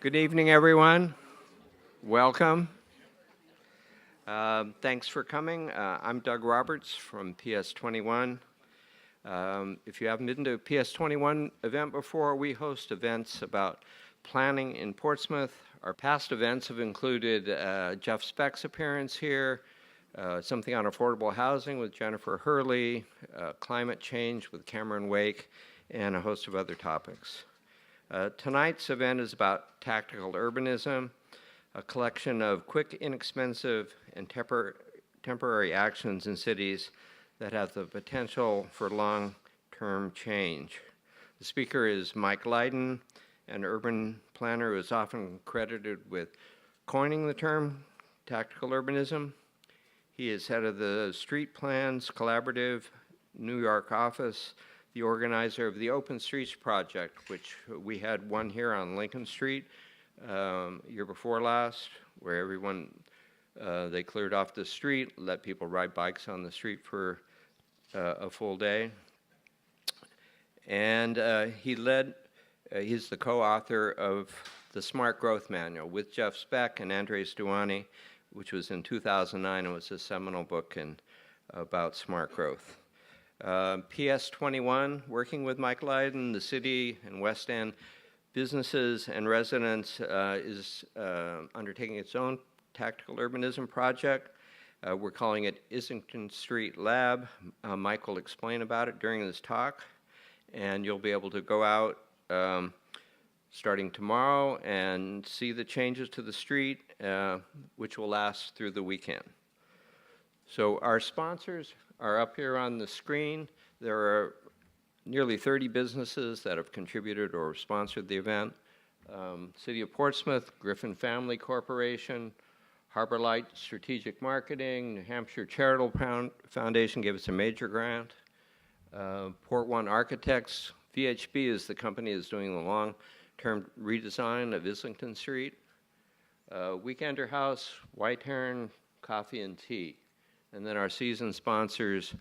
Good evening, everyone. Welcome. Thanks for coming. I'm Doug Roberts from PS21. If you haven't been to a PS21 event before, we host events about planning in Portsmouth. Our past events have included Jeff Speck's appearance here, something on affordable housing with Jennifer Hurley, climate change with Cameron Wake, and a host of other topics. Tonight's event is about tactical urbanism, a collection of quick, inexpensive, and temporary actions in cities that have the potential for long-term change. The speaker is Mike Lydon, an urban planner who is often credited with coining the term tactical urbanism. He is head of the Street Plans Collaborative New York office, the organizer of the Open Streets Project, which we had one here on Lincoln Street year before last, where everyone, they cleared off the street, let people ride bikes on the street for a full day. And he's the co-author of the Smart Growth Manual with Jeff Speck and Andres Duani, which was in 2009. It was a seminal book about smart growth. PS21, working with Mike Lydon, the city and West End businesses and residents, is undertaking its own tactical urbanism project. We're calling it Islington Street Lab. Mike will explain about it during this talk, and you'll be able to go out starting tomorrow and see the changes to the street, which will last through the weekend. So our sponsors are up here on the screen. There are nearly 30 businesses that have contributed or sponsored the event. City of Portsmouth, Griffin Family Corporation, Harbor Light Strategic Marketing, New Hampshire Charitable Foundation gave us a major grant. Port One Architects, VHB is the company that's doing the long-term redesign of Islington Street. Weekender House, White Heron Coffee and Tea. And then our season sponsors,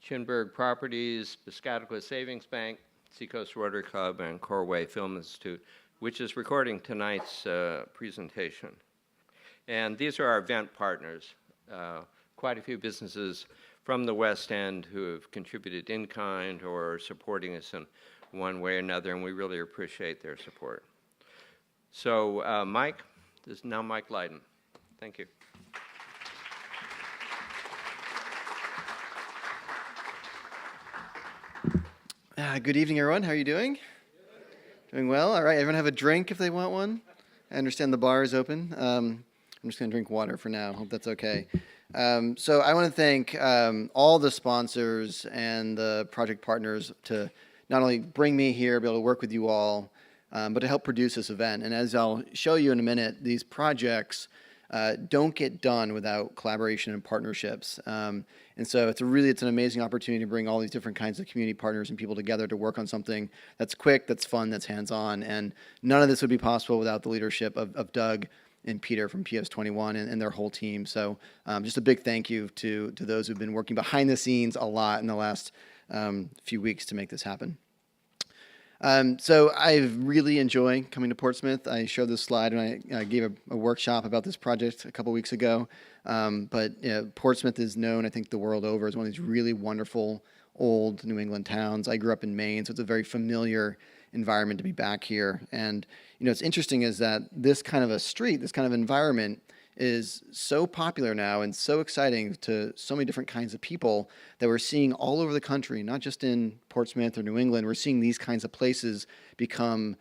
Chinburg Properties, Piscataqua Savings Bank, Seacoast Rotary Club, and Corway Film Institute, which is recording tonight's presentation. And these are our event partners, quite a few businesses from the West End who have contributed in kind or are supporting us in one way or another, and we really appreciate their support. So Mike, this is now Mike Lydon. Thank you. Good evening, everyone. How are you doing? Doing well? All right, everyone have a drink if they want one. I understand the bar is open. I'm just going to drink water for now. Hope that's okay. So I want to thank all the sponsors and the project partners to not only bring me here, be able to work with you all, but to help produce this event. And as I'll show you in a minute, these projects don't get done without collaboration and partnerships. And so it's an amazing opportunity to bring all these different kinds of community partners and people together to work on something that's quick, that's fun, that's hands-on. And none of this would be possible without the leadership of Doug and Peter from PS21 and their whole team. So just a big thank you to those who've been working behind the scenes a lot in the last few weeks to make this happen. So I really enjoy coming to Portsmouth. I showed this slide when I gave a workshop about this project a couple weeks ago. But Portsmouth is known, I think, the world over as one of these really wonderful old New England towns. I grew up in Maine, so it's a very familiar environment to be back here. And what's interesting is that this kind of a street, this kind of environment is so popular now and so exciting to so many different kinds of people that we're seeing all over the country, not just in Portsmouth or New England. We're seeing these kinds of places become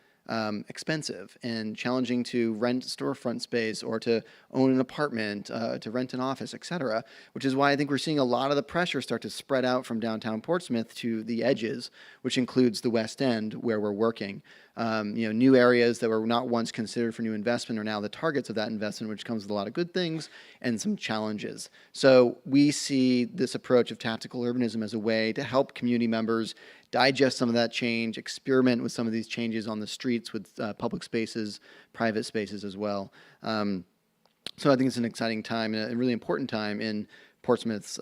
expensive and challenging to rent storefront space or to own an apartment, to rent an office, et cetera, which is why I think we're seeing a lot of the pressure start to spread out from downtown Portsmouth to the edges, which includes the West End where we're working. New areas that were not once considered for new investment are now the targets of that investment, which comes with a lot of good things and some challenges. So we see this approach of tactical urbanism as a way to help community members digest some of that change, experiment with some of these changes on the streets with public spaces, private spaces as well. So I think it's an exciting time and a really important time in Portsmouth's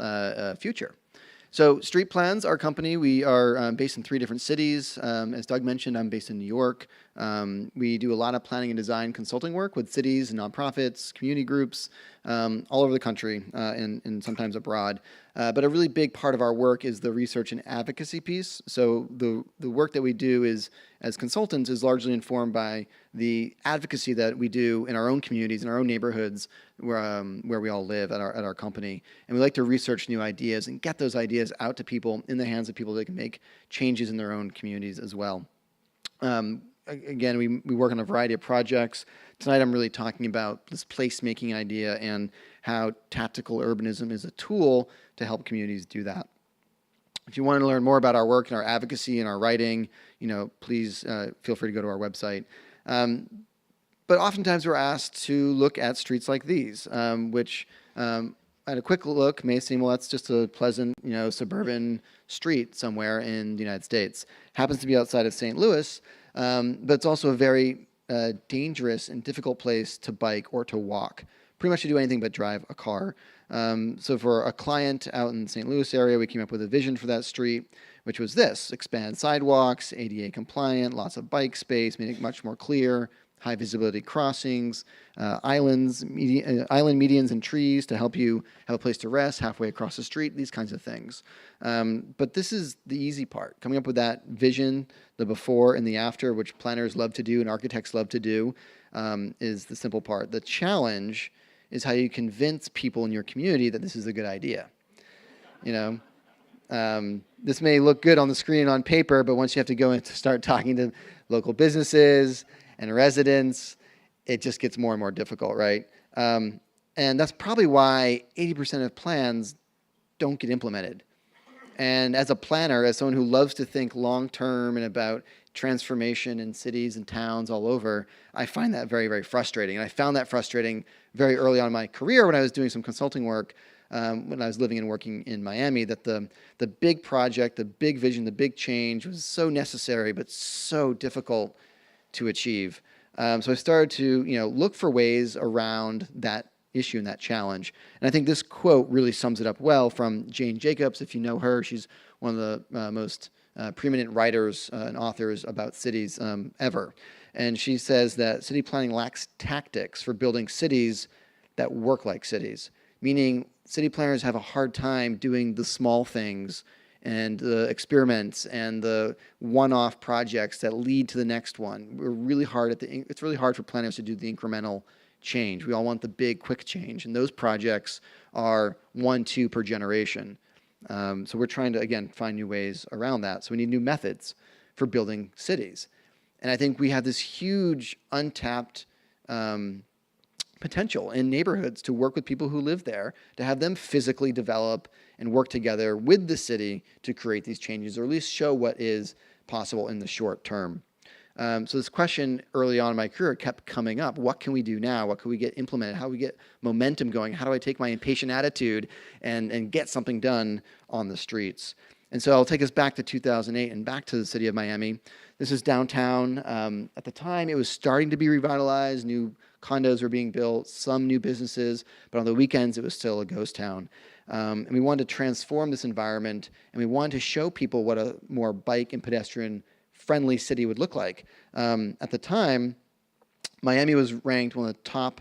future. So Street Plans, our company, we are based in 3 different cities. As Doug mentioned, I'm based in New York. We do a lot of planning and design consulting work with cities and nonprofits, community groups, all over the country and sometimes abroad. But a really big part of our work is the research and advocacy piece. So the work that we do is, as consultants, is largely informed by the advocacy that we do in our own communities, in our own neighborhoods, where we all live at our company. And we like to research new ideas and get those ideas out to people, in the hands of people that can make changes in their own communities as well. Again, we work on a variety of projects. Tonight I'm really talking about this placemaking idea and how tactical urbanism is a tool to help communities do that. If you want to learn more about our work and our advocacy and our writing, please feel free to go to our website. But oftentimes we're asked to look at streets like these, which at a quick look may seem, well, that's just a pleasant, suburban street somewhere in the United States. Happens to be outside of St. Louis, but it's also a very dangerous and difficult place to bike or to walk. Pretty much to do anything but drive a car. So for a client out in the St. Louis area, we came up with a vision for that street, which was this: expand sidewalks, ADA compliant, lots of bike space, made it much more clear, high visibility crossings, island medians and trees to help you have a place to rest halfway across the street, these kinds of things. But this is the easy part, coming up with that vision, the before and the after, which planners love to do and architects love to do, is the simple part. The challenge is how you convince people in your community that this is a good idea. This may look good on the screen and on paper, but once you have to go and start talking to local businesses and residents, it just gets more and more difficult, right? And that's probably why 80% of plans don't get implemented. And as a planner, as someone who loves to think long-term and about transformation in cities and towns all over, I find that very, very frustrating. And I found that frustrating very early on in my career when I was doing some consulting work, when I was living and working in Miami, that the big project, the big vision, the big change was so necessary, but so difficult to achieve. So I started to look for ways around that issue and that challenge. And I think this quote really sums it up well from Jane Jacobs. If you know her, she's one of the most preeminent writers and authors about cities ever. And she says that city planning lacks tactics for building cities that work like cities, meaning city planners have a hard time doing the small things and the experiments and the one-off projects that lead to the next one. It's really hard for planners to do the incremental change. We all want the big, quick change, and those projects are 1, 2 per generation. So we're trying to, again, find new ways around that. So we need new methods for building cities. And I think we have this huge untapped potential in neighborhoods to work with people who live there, to have them physically develop and work together with the city to create these changes, or at least show what is possible in the short term. So this question early on in my career kept coming up. What can we do now? What can we get implemented? How do we get momentum going? How do I take my impatient attitude and get something done on the streets? And so I'll take us back to 2008 and back to the city of Miami. This is downtown. At the time, it was starting to be revitalized. New condos were being built, some new businesses, but on the weekends, it was still a ghost town. And we wanted to transform this environment, and we wanted to show people what a more bike and pedestrian friendly city would look like. At the time, Miami was ranked one of the top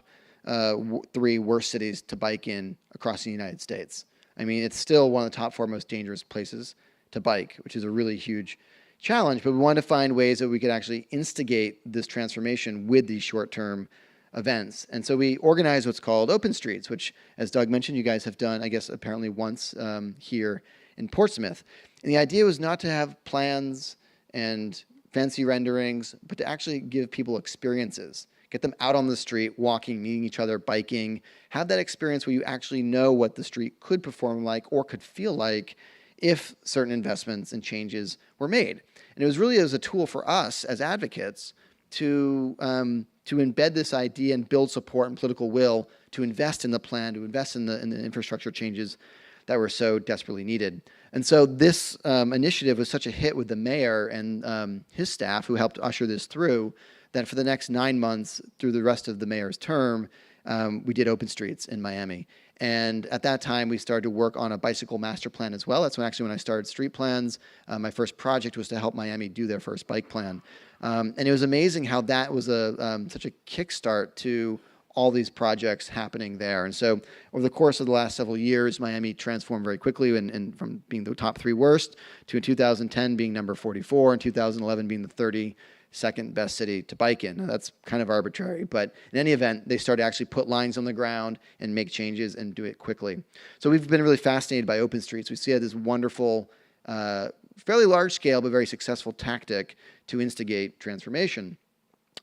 3 worst cities to bike in across the United States. I mean, it's still one of the top 4 most dangerous places to bike, which is a really huge challenge, but we wanted to find ways that we could actually instigate this transformation with these short-term events. And so we organized what's called Open Streets, which, as Doug mentioned, you guys have done, I guess, apparently once here in Portsmouth. And the idea was not to have plans and fancy renderings, but to actually give people experiences. Get them out on the street, walking, meeting each other, biking. Have that experience where you actually know what the street could perform like or could feel like if certain investments and changes were made. And it was really as a tool for us as advocates to embed this idea and build support and political will to invest in the plan, to invest in the infrastructure changes that were so desperately needed. And so this initiative was such a hit with the mayor and his staff who helped usher this through, that for the next 9 months through the rest of the mayor's term, we did open streets in Miami. And at that time, we started to work on a bicycle master plan as well. That's when I started Street Plans. My first project was to help Miami do their first bike plan. And it was amazing how that was such a kickstart to all these projects happening there. And so over the course of the last several years, Miami transformed very quickly, and from being the top 3 worst to in 2010 being number 44, and 2011 being the 32nd best city to bike in. Now, that's kind of arbitrary, but in any event, they started to actually put lines on the ground and make changes and do it quickly. So we've been really fascinated by open streets. We see it as this wonderful, fairly large scale, but very successful tactic to instigate transformation.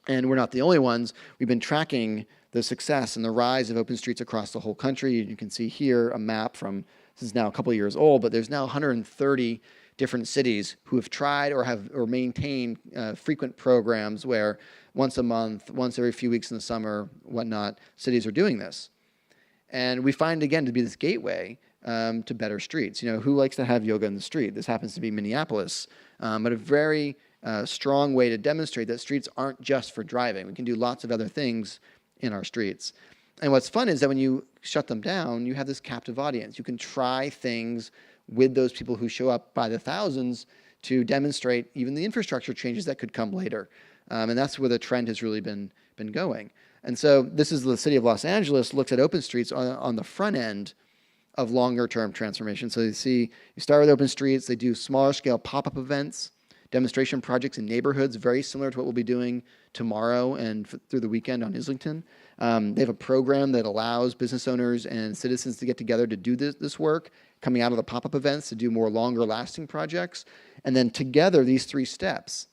And we're not the only ones. We've been tracking the success and the rise of open streets across the whole country. You can see here a map from, this is now a couple of years old, but there's now 130 different cities who have tried or maintained frequent programs where once a month, once every few weeks in the summer, whatnot, cities are doing this. And we find, again, to be this gateway to better streets. You know, who likes to have yoga in the street? This happens to be Minneapolis, but a very strong way to demonstrate that streets aren't just for driving. We can do lots of other things in our streets. And what's fun is that when you shut them down, you have this captive audience. You can try things with those people who show up by the thousands to demonstrate even the infrastructure changes that could come later. And that's where the trend has really been going. And so this is the city of Los Angeles looks at open streets on the front end of longer term transformation. So you see, you start with open streets, they do smaller scale pop-up events, demonstration projects in neighborhoods, very similar to what we'll be doing tomorrow and through the weekend on Islington. They have a program that allows business owners and citizens to get together to do this work, coming out of the pop-up events to do more longer lasting projects. And then together, these 3 steps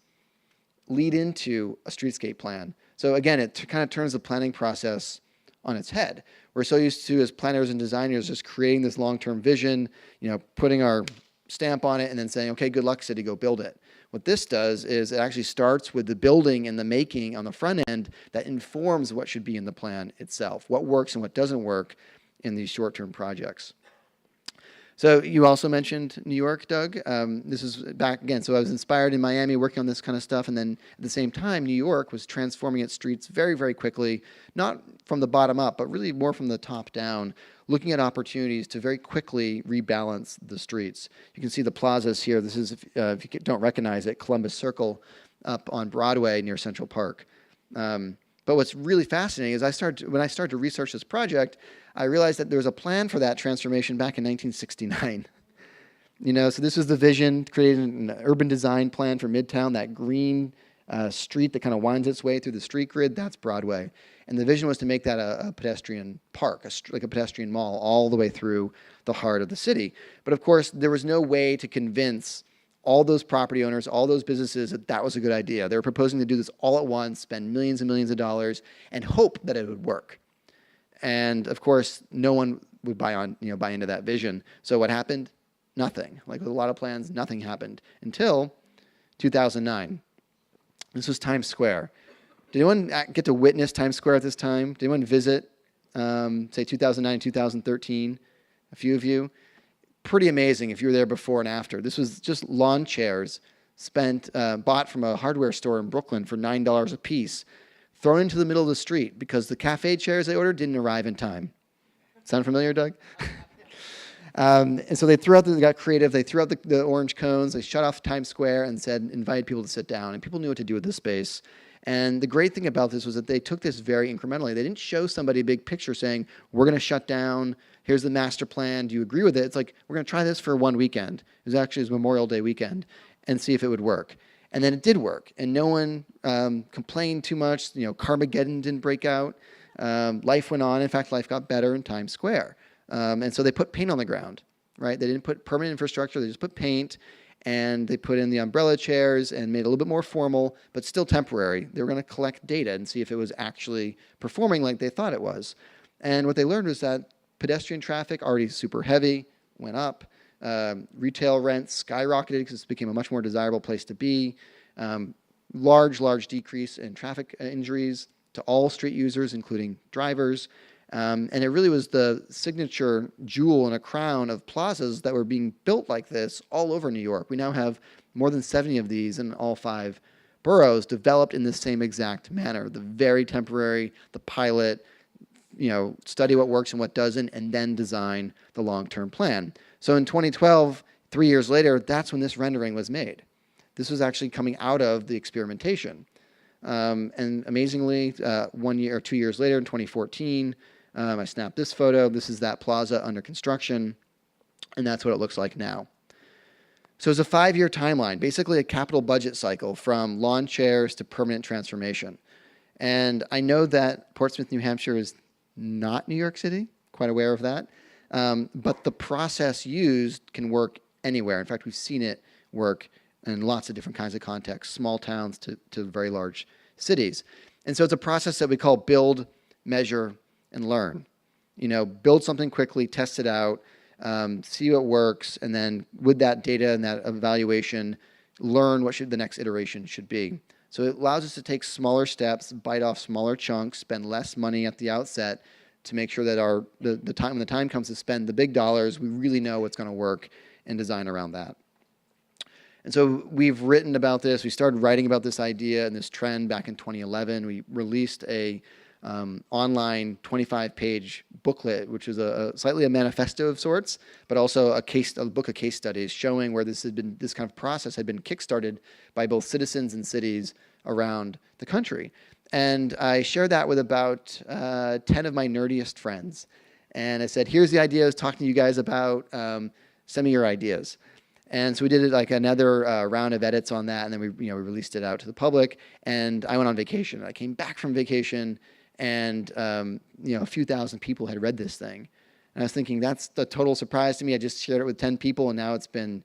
lead into a streetscape plan. So again, it kind of turns the planning process on its head. We're so used to, as planners and designers, just creating this long-term vision, you know, putting our stamp on it and then saying, okay, good luck, city, go build it. What this does is it actually starts with the building and the making on the front end that informs what should be in the plan itself, what works and what doesn't work in these short-term projects. So you also mentioned New York, Doug. This is back again. So I was inspired in Miami working on this kind of stuff. And then at the same time, New York was transforming its streets very, very quickly, not from the bottom up, but really more from the top down, looking at opportunities to very quickly rebalance the streets. You can see the plazas here. This is, if you don't recognize it, Columbus Circle up on Broadway near Central Park. But what's really fascinating is when I started to research this project, I realized that there was a plan for that transformation back in 1969. You know, so this was the vision, created an urban design plan for Midtown, that green street that kind of winds its way through the street grid, that's Broadway. And the vision was to make that a pedestrian park, like a pedestrian mall, all the way through the heart of the city. But of course, there was no way to convince all those property owners, all those businesses that that was a good idea. They were proposing to do this all at once, spend millions and millions of dollars, and hope that it would work. And of course, no one would buy into that vision. So what happened? Nothing. Like with a lot of plans, nothing happened until 2009. This was Times Square. Did anyone get to witness Times Square at this time? Did anyone visit, say, 2009, 2013? A few of you? Pretty amazing if you were there before and after. This was just lawn chairs bought from a hardware store in Brooklyn for $9 a piece, thrown into the middle of the street because the cafe chairs they ordered didn't arrive in time. Sound familiar, Doug? And so they got creative. They threw out the orange cones. They shut off Times Square and invited people to sit down. And people knew what to do with this space. And the great thing about this was that they took this very incrementally. They didn't show somebody a big picture saying, we're going to shut down. Here's the master plan. Do you agree with it? It's like, we're going to try this for one weekend. It was Memorial Day weekend, and see if it would work. And then it did work. And no one complained too much. You know, Carmageddon didn't break out. Life went on. In fact, life got better in Times Square. And so they put paint on the ground, right? They didn't put permanent infrastructure. They just put paint. And they put in the umbrella chairs and made it a little bit more formal, but still temporary. They were going to collect data and see if it was actually performing like they thought it was. And what they learned was that pedestrian traffic, already super heavy, went up. Retail rents skyrocketed because it became a much more desirable place to be. Large decrease in traffic injuries to all street users, including drivers. And it really was the signature jewel in a crown of plazas that were being built like this all over New York. We now have more than 70 of these in all 5 boroughs developed in the same exact manner. The very temporary, the pilot, study what works and what doesn't, and then design the long-term plan. So in 2012, 3 years later, that's when this rendering was made. This was actually coming out of the experimentation. And amazingly, 1 year or 2 years later, in 2014, I snapped this photo. This is that plaza under construction, and that's what it looks like now. So it's a 5-year timeline, basically a capital budget cycle from lawn chairs to permanent transformation. And I know that Portsmouth, New Hampshire is not New York City, quite aware of that. But the process used can work anywhere. In fact, we've seen it work in lots of different kinds of contexts, small towns to very large cities. And so it's a process that we call build, measure, and learn. Build something quickly, test it out, see what works, and then with that data and that evaluation, learn what the next iteration should be. So it allows us to take smaller steps, bite off smaller chunks, spend less money at the outset to make sure that when the time comes to spend the big dollars, we really know what's going to work and design around that. And so we've written about this. We started writing about this idea and this trend back in 2011. We released a online 25-page booklet, which is slightly a manifesto of sorts, but also a book of case studies showing where this kind of process had been kickstarted by both citizens and cities around the country. And I shared that with about 10 of my nerdiest friends. And I said, here's the idea I was talking to you guys about. Send me your ideas. And so we did like another round of edits on that, and then we released it out to the public. And I went on vacation. I came back from vacation, and a few thousand people had read this thing. And I was thinking, that's a total surprise to me. I just shared it with 10 people, and now it's been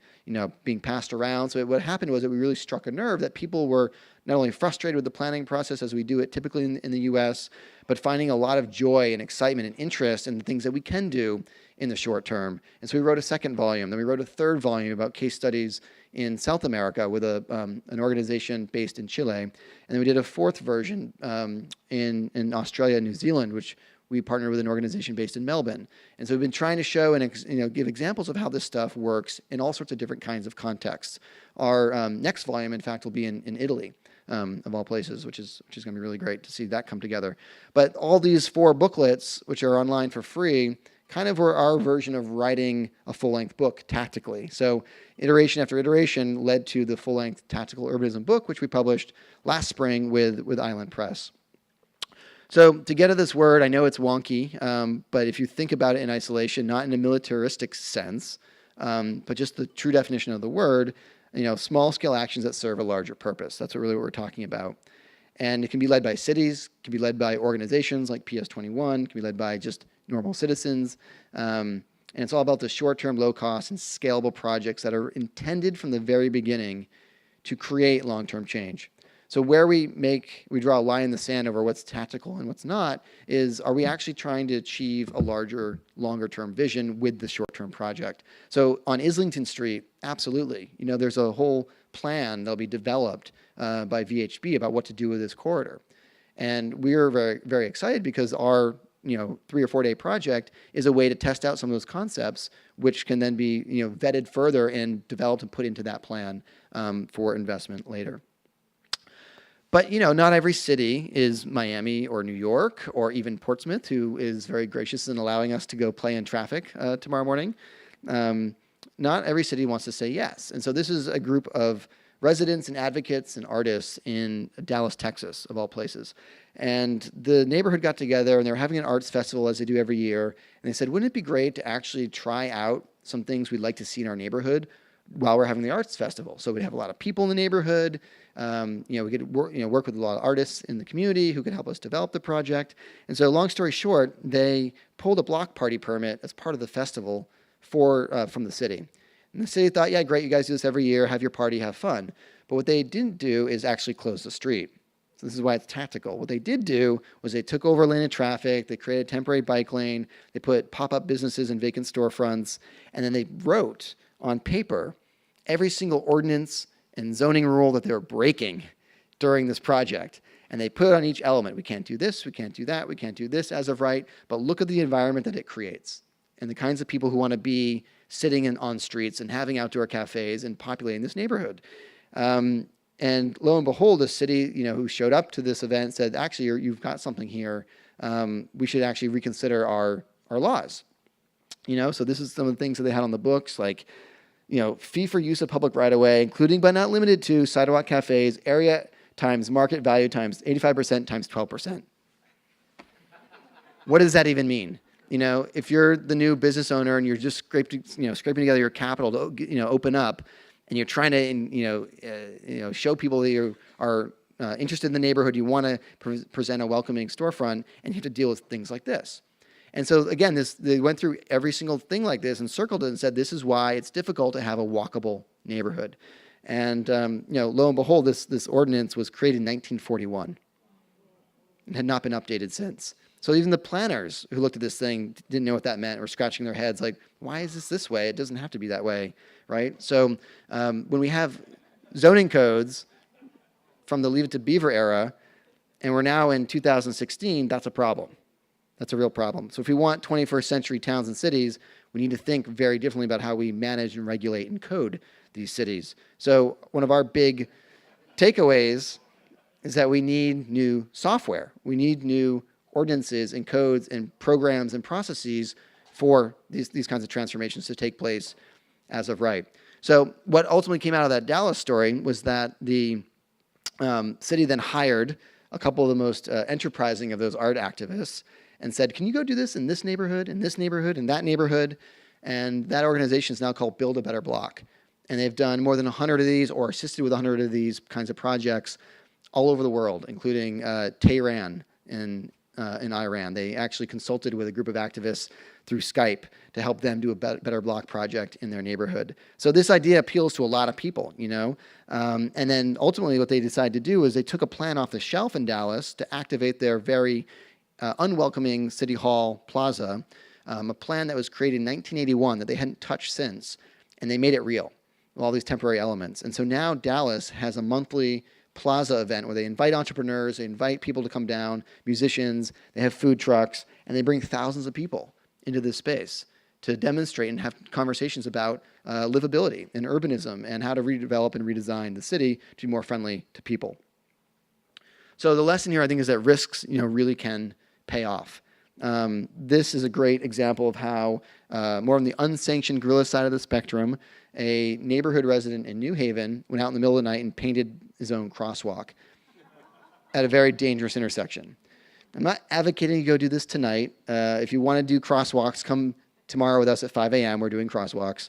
being passed around. So what happened was that we really struck a nerve that people were not only frustrated with the planning process as we do it typically in the U.S., but finding a lot of joy and excitement and interest in the things that we can do in the short term. And so we wrote a second volume. Then we wrote a third volume about case studies in South America with an organization based in Chile. And then we did a fourth version in Australia and New Zealand, which we partnered with an organization based in Melbourne. And so we've been trying to show and give examples of how this stuff works in all sorts of different kinds of contexts. Our next volume, in fact, will be in Italy, of all places, which is going to be really great to see that come together. But all these 4 booklets, which are online for free, kind of were our version of writing a full-length book tactically. So iteration after iteration led to the full-length Tactical Urbanism book, which we published last spring with Island Press. So to get at this word, I know it's wonky, but if you think about it in isolation, not in a militaristic sense, but just the true definition of the word, small-scale actions that serve a larger purpose. That's what we're talking about. And it can be led by cities, can be led by organizations like PS21, can be led by just normal citizens. And it's all about the short-term, low-cost, and scalable projects that are intended from the very beginning to create long-term change. So where we draw a line in the sand over what's tactical and what's not is, are we actually trying to achieve a larger, longer-term vision with the short-term project? So on Islington Street, absolutely. There's a whole plan that'll be developed by VHB about what to do with this corridor. And we're very, very excited because our 3 or 4 day project is a way to test out some of those concepts, which can then be vetted further and developed and put into that plan for investment later. But not every city is Miami or New York or even Portsmouth, who is very gracious in allowing us to go play in traffic tomorrow morning. Not every city wants to say yes. And so this is a group of residents and advocates and artists in Dallas, Texas, of all places. And the neighborhood got together, and they were having an arts festival, as they do every year. And they said, wouldn't it be great to actually try out some things we'd like to see in our neighborhood while we're having the arts festival? So we'd have a lot of people in the neighborhood. We could work with a lot of artists in the community who could help us develop the project. And so long story short, they pulled a block party permit as part of the festival from the city. And the city thought, yeah, great, you guys do this every year, have your party, have fun. But what they didn't do is actually close the street. So this is why it's tactical. What they did do was they took over a lane of traffic, they created a temporary bike lane, they put pop-up businesses and vacant storefronts, and then they wrote on paper every single ordinance and zoning rule that they were breaking during this project. And they put on each element, we can't do this, we can't do that, we can't do this as of right, but look at the environment that it creates and the kinds of people who want to be sitting on streets and having outdoor cafes and populating this neighborhood. And lo and behold, the city, who showed up to this event said, actually, you've got something here. We should actually reconsider our laws. So this is some of the things that they had on the books, like, fee for use of public right-of-way, including but not limited to sidewalk cafes, area times market value times 85% times 12%. What does that even mean? If you're the new business owner and you're just scraping together your capital to, open up, and you're trying to, show people that you are interested in the neighborhood, you want to present a welcoming storefront, and you have to deal with things like this. And so again, they went through every single thing like this and circled it and said, this is why it's difficult to have a walkable neighborhood. And lo and behold, this ordinance was created in 1941 and had not been updated since. So even the planners who looked at this thing didn't know what that meant, were scratching their heads like, why is this way? It doesn't have to be that way, right? So when we have zoning codes from the Leave It to Beaver era, and we're now in 2016, that's a problem. That's a real problem. So if we want 21st century towns and cities, we need to think very differently about how we manage and regulate and code these cities. So one of our big takeaways is that we need new software. We need new ordinances and codes and programs and processes for these kinds of transformations to take place as of right. So what ultimately came out of that Dallas story was that the city then hired a couple of the most enterprising of those art activists and said, can you go do this in this neighborhood, in this neighborhood, in that neighborhood? And that organization is now called Build a Better Block. And they've done more than 100 of these or assisted with 100 of these kinds of projects all over the world, including Tehran in Iran. They actually consulted with a group of activists through Skype to help them do a better block project in their neighborhood. So this idea appeals to a lot of people, And then ultimately what they decided to do is they took a plan off the shelf in Dallas to activate their very unwelcoming City Hall Plaza, a plan that was created in 1981 that they hadn't touched since, and they made it real with all these temporary elements. And so now Dallas has a monthly plaza event where they invite entrepreneurs, they invite people to come down, musicians, they have food trucks, and they bring thousands of people into this space to demonstrate and have conversations about livability and urbanism and how to redevelop and redesign the city to be more friendly to people. So the lesson here, I think, is that risks, really can pay off. This is a great example of how, more on the unsanctioned guerrilla side of the spectrum, a neighborhood resident in New Haven went out in the middle of the night and painted his own crosswalk at a very dangerous intersection. I'm not advocating you go do this tonight. If you want to do crosswalks, come tomorrow with us at 5 a.m. We're doing crosswalks.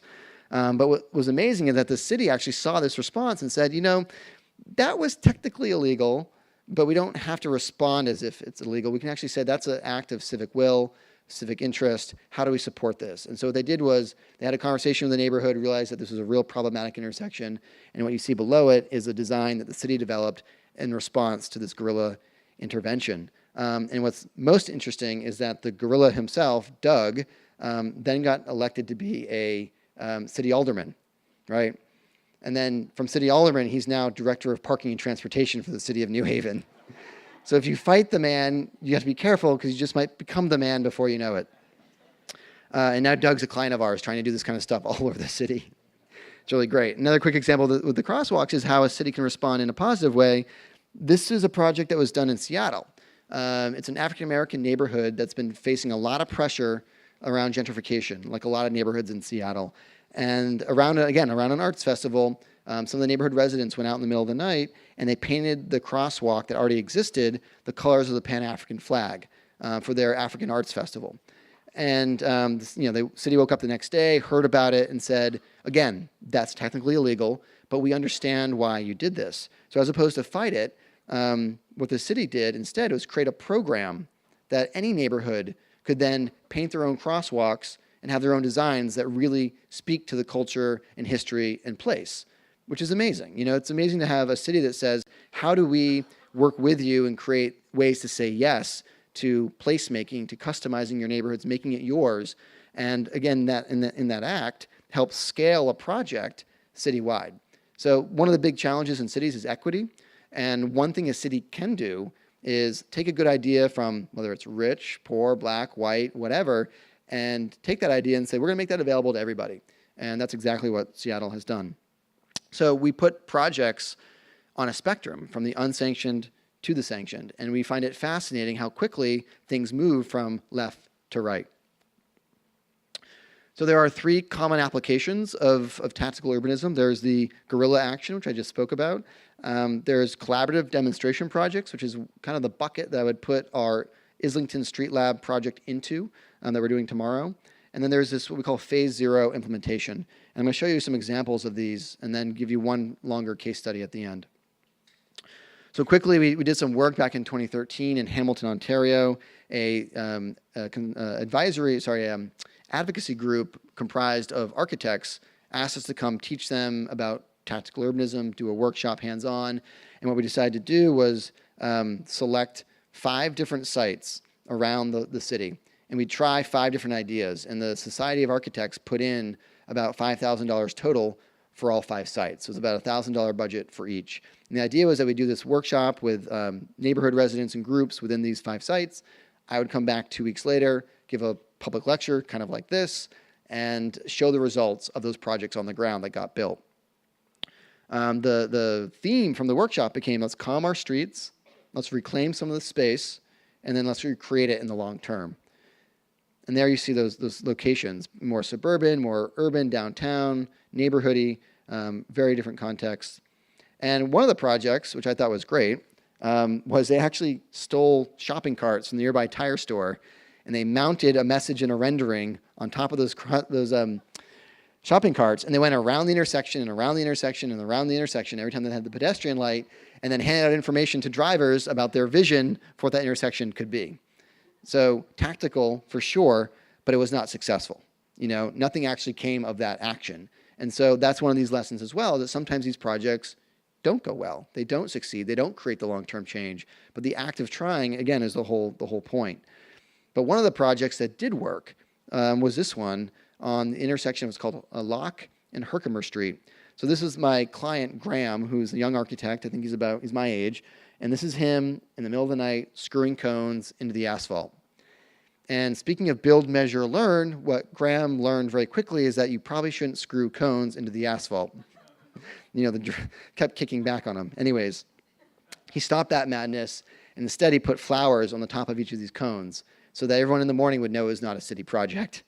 But what was amazing is that the city actually saw this response and said, that was technically illegal, but we don't have to respond as if it's illegal. We can actually say that's an act of civic will, civic interest. How do we support this? And so what they did was they had a conversation with the neighborhood, realized that this was a real problematic intersection, and what you see below it is a design that the city developed in response to this guerrilla intervention. And what's most interesting is that the guerrilla himself, Doug, then got elected to be a city alderman, right? And then from city alderman, he's now director of parking and transportation for the city of New Haven. So if you fight the man, you have to be careful because you just might become the man before you know it. And now Doug's a client of ours trying to do this kind of stuff all over the city. It's really great. Another quick example with the crosswalks is how a city can respond in a positive way. This is a project that was done in Seattle. It's an African-American neighborhood that's been facing a lot of pressure around gentrification, like a lot of neighborhoods in Seattle. And around an arts festival, some of the neighborhood residents went out in the middle of the night and they painted the crosswalk that already existed the colors of the Pan-African flag for their African Arts Festival. And the city woke up the next day, heard about it, and said, again, that's technically illegal, but we understand why you did this. So as opposed to fight it, what the city did instead was create a program that any neighborhood could then paint their own crosswalks and have their own designs that really speak to the culture and history and place, which is amazing. It's amazing to have a city that says, how do we work with you and create ways to say yes to placemaking, to customizing your neighborhoods, making it yours, and again, that in that act helps scale a project citywide. So one of the big challenges in cities is equity, and one thing a city can do is take a good idea from whether it's rich, poor, black, white, whatever, and take that idea and say, we're going to make that available to everybody. And that's exactly what Seattle has done. So we put projects on a spectrum from the unsanctioned to the sanctioned. And we find it fascinating how quickly things move from left to right. So there are three common applications of tactical urbanism. There's the guerrilla action, which I just spoke about. There's collaborative demonstration projects, which is kind of the bucket that I would put our Islington Street Lab project into that we're doing tomorrow. And then there's this what we call phase 0 implementation. And I'm going to show you some examples of these and then give you one longer case study at the end. So quickly, we did some work back in 2013 in Hamilton, Ontario. Advocacy group comprised of architects asked us to come teach them about tactical urbanism, do a workshop hands-on. And what we decided to do was select 5 different sites around the city. And we try 5 different ideas. And the Society of Architects put in about $5,000 total for all 5 sites. So it was about a $1,000 budget for each. And the idea was that we do this workshop with neighborhood residents and groups within these 5 sites. I would come back 2 weeks later, give a public lecture, kind of like this, and show the results of those projects on the ground that got built. The theme from the workshop became, let's calm our streets, let's reclaim some of the space, and then let's recreate it in the long term. And there you see those locations, more suburban, more urban, downtown, neighborhoody, very different contexts. And one of the projects, which I thought was great, was they actually stole shopping carts from the nearby tire store, and they mounted a message and a rendering on top of those shopping carts, and they went around the intersection and around the intersection and around the intersection every time they had the pedestrian light, and then handed out information to drivers about their vision for what that intersection could be. So tactical for sure, but it was not successful. Nothing actually came of that action. And so that's one of these lessons as well, that sometimes these projects don't go well. They don't succeed. They don't create the long-term change. But the act of trying, again, is the whole point. But one of the projects that did work was this one on the intersection. It was called Locke and Herkimer Street. So this is my client, Graham, who's a young architect. I think he's my age. And this is him in the middle of the night screwing cones into the asphalt. And speaking of build, measure, learn, what Graham learned very quickly is that you probably shouldn't screw cones into the asphalt. Kept kicking back on him. Anyways, he stopped that madness, and instead he put flowers on the top of each of these cones so that everyone in the morning would know it was not a city project.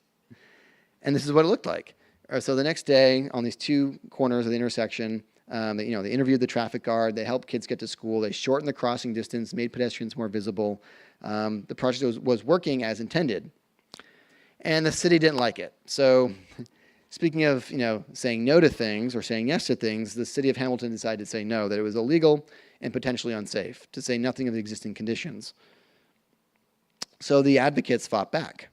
And this is what it looked like. So the next day, on these 2 corners of the intersection, they interviewed the traffic guard. They helped kids get to school. They shortened the crossing distance, made pedestrians more visible. The project was working as intended. And the city didn't like it. So speaking of, saying no to things or saying yes to things, the city of Hamilton decided to say no, that it was illegal and potentially unsafe, to say nothing of the existing conditions. So the advocates fought back.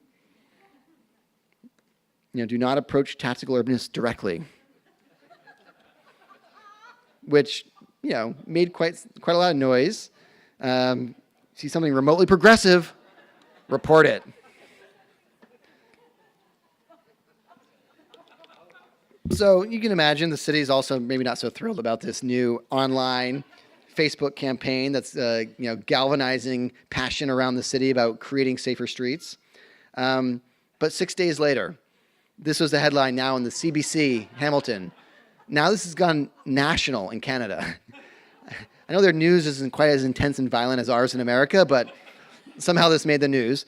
Do not approach tactical urbanists directly, which, made quite a lot of noise. See something remotely progressive, report it. So you can imagine the city is also maybe not so thrilled about this new online Facebook campaign that's galvanizing passion around the city about creating safer streets. But 6 days later, this was the headline now in the CBC, Hamilton. Now this has gone national in Canada. I know their news isn't quite as intense and violent as ours in America, but somehow this made the news.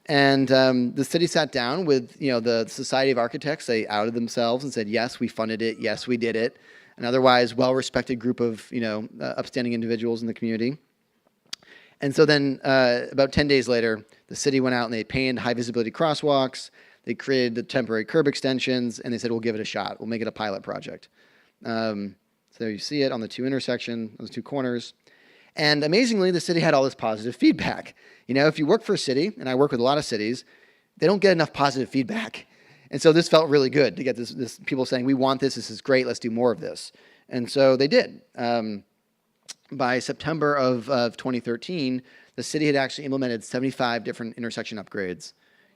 And the city sat down with the Society of Architects. They outed themselves and said, yes, we funded it. Yes, we did it. An otherwise well-respected group of upstanding individuals in the community. And so then about 10 days later, the city went out and they painted high-visibility crosswalks. They created the temporary curb extensions, and they said, we'll give it a shot. We'll make it a pilot project. So there you see it on the 2 intersections, those 2 corners. And amazingly, the city had all this positive feedback. If you work for a city, and I work with a lot of cities, they don't get enough positive feedback. And so this felt really good to get this people saying, we want this is great, let's do more of this. And so they did. By September of 2013, the city had actually implemented 75 different intersection upgrades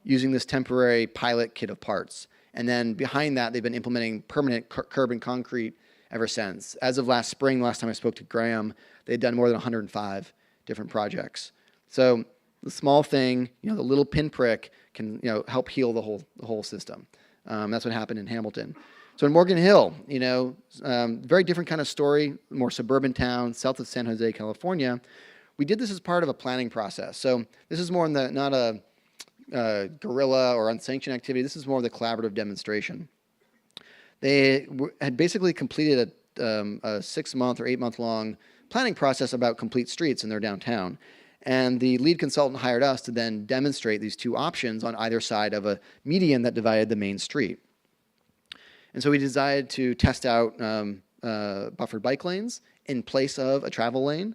using this temporary pilot kit of parts. And then behind that, they've been implementing permanent curb and concrete ever since. As of last spring, last time I spoke to Graham, they'd done more than 105 different projects. So the small thing, the little pinprick can help heal the whole system. That's what happened in Hamilton. So in Morgan Hill, very different kind of story, more suburban town, south of San Jose, California. We did this as part of a planning process. So this is more not a guerrilla or unsanctioned activity. This is more of the collaborative demonstration. They had basically completed a 6-month or 8-month long planning process about complete streets in their downtown. And the lead consultant hired us to then demonstrate these two options on either side of a median that divided the main street. And so we decided to test out buffered bike lanes in place of a travel lane.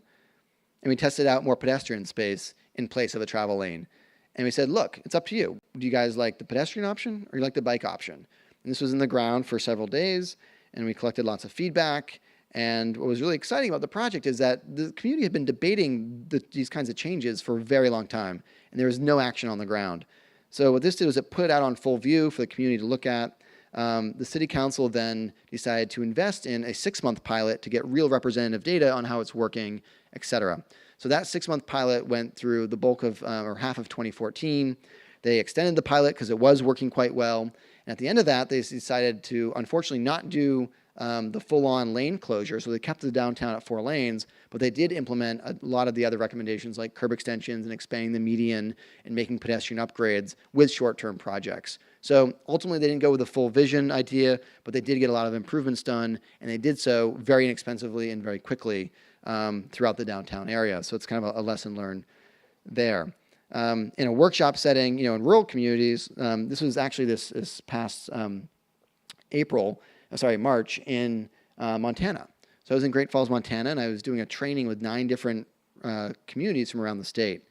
And we tested out more pedestrian space in place of a travel lane. And we said, look, it's up to you. Do you guys like the pedestrian option or you like the bike option? And this was in the ground for several days, and we collected lots of feedback. And what was really exciting about the project is that the community had been debating these kinds of changes for a very long time, and there was no action on the ground. So what this did was it put it out on full view for the community to look at. The city council then decided to invest in a 6-month pilot to get real representative data on how it's working, et cetera. So that 6-month pilot went through the bulk of, or half of 2014. They extended the pilot because it was working quite well. And at the end of that, they decided to, unfortunately, not do the full-on lane closure. So they kept the downtown at 4 lanes, but they did implement a lot of the other recommendations like curb extensions and expanding the median and making pedestrian upgrades with short-term projects. So ultimately, they didn't go with the full vision idea, but they did get a lot of improvements done, and they did so very inexpensively and very quickly throughout the downtown area. So it's kind of a lesson learned there. In a workshop setting, in rural communities, this was actually this past March in Montana. So I was in Great Falls, Montana, and I was doing a training with 9 different communities from around the state.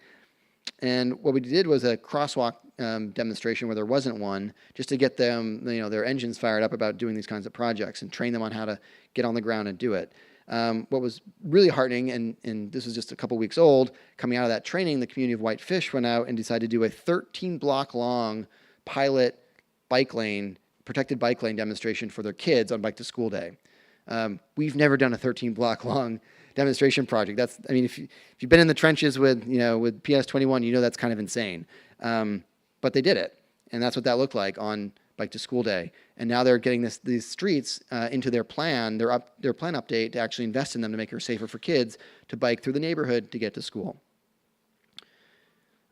And what we did was a crosswalk demonstration where there wasn't one, just to get them, their engines fired up about doing these kinds of projects and train them on how to get on the ground and do it. What was really heartening, and this was just a couple weeks old, coming out of that training, the community of Whitefish went out and decided to do a 13-block long pilot bike lane, protected bike lane demonstration for their kids on Bike to School Day. We've never done a 13-block long demonstration project. If you've been in the trenches with PS21, that's kind of insane. But they did it, and that's what that looked like on Bike to School Day. And now they're getting these streets into their plan, their plan update to actually invest in them to make it safer for kids to bike through the neighborhood to get to school.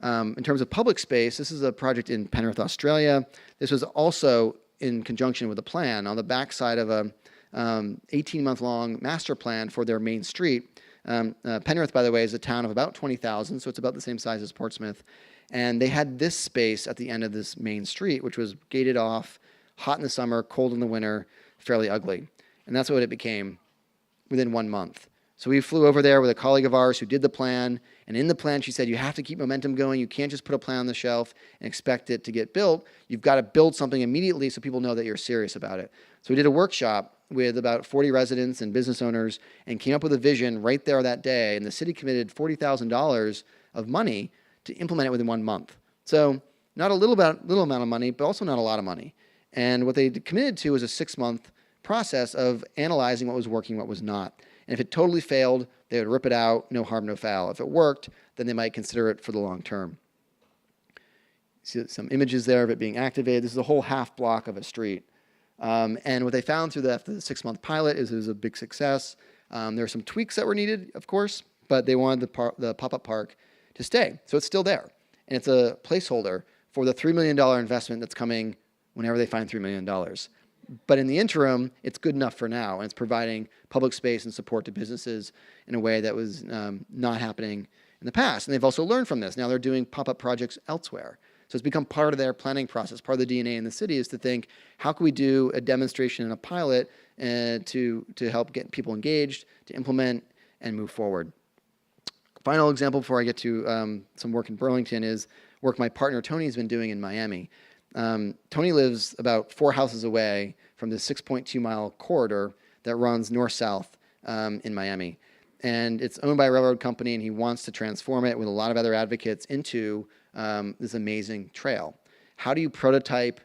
In terms of public space, this is a project in Penrith, Australia. This was also in conjunction with a plan on the backside of a 18-month-long master plan for their main street. Penrith, by the way, is a town of about 20,000, so it's about the same size as Portsmouth. And they had this space at the end of this main street, which was gated off, hot in the summer, cold in the winter, fairly ugly. And that's what it became within 1 month. So we flew over there with a colleague of ours who did the plan. And in the plan, she said, you have to keep momentum going. You can't just put a plan on the shelf and expect it to get built. You've got to build something immediately so people know that you're serious about it. So we did a workshop with about 40 residents and business owners and came up with a vision right there that day. And the city committed $40,000 of money to implement it within 1 month. So not a little amount of money, but also not a lot of money. And what they committed to was a 6-month process of analyzing what was working, what was not. And if it totally failed, they would rip it out, no harm, no foul. If it worked, then they might consider it for the long term. See some images there of it being activated. This is a whole half block of a street. And what they found through the 6-month pilot is it was a big success. There were some tweaks that were needed, of course, but they wanted the pop-up park to stay. So it's still there. And it's a placeholder for the $3 million investment that's coming whenever they find $3 million. But in the interim, it's good enough for now, and it's providing public space and support to businesses in a way that was not happening in the past. And they've also learned from this. Now they're doing pop-up projects elsewhere. So it's become part of their planning process. Part of the DNA in the city is to think, how can we do a demonstration and a pilot to help get people engaged, to implement, and move forward. Final example before I get to some work in Burlington is work my partner Tony's been doing in Miami. Tony lives about 4 houses away from the 6.2-mile corridor that runs north-south in Miami. And it's owned by a railroad company, and he wants to transform it with a lot of other advocates into this amazing trail. How do you prototype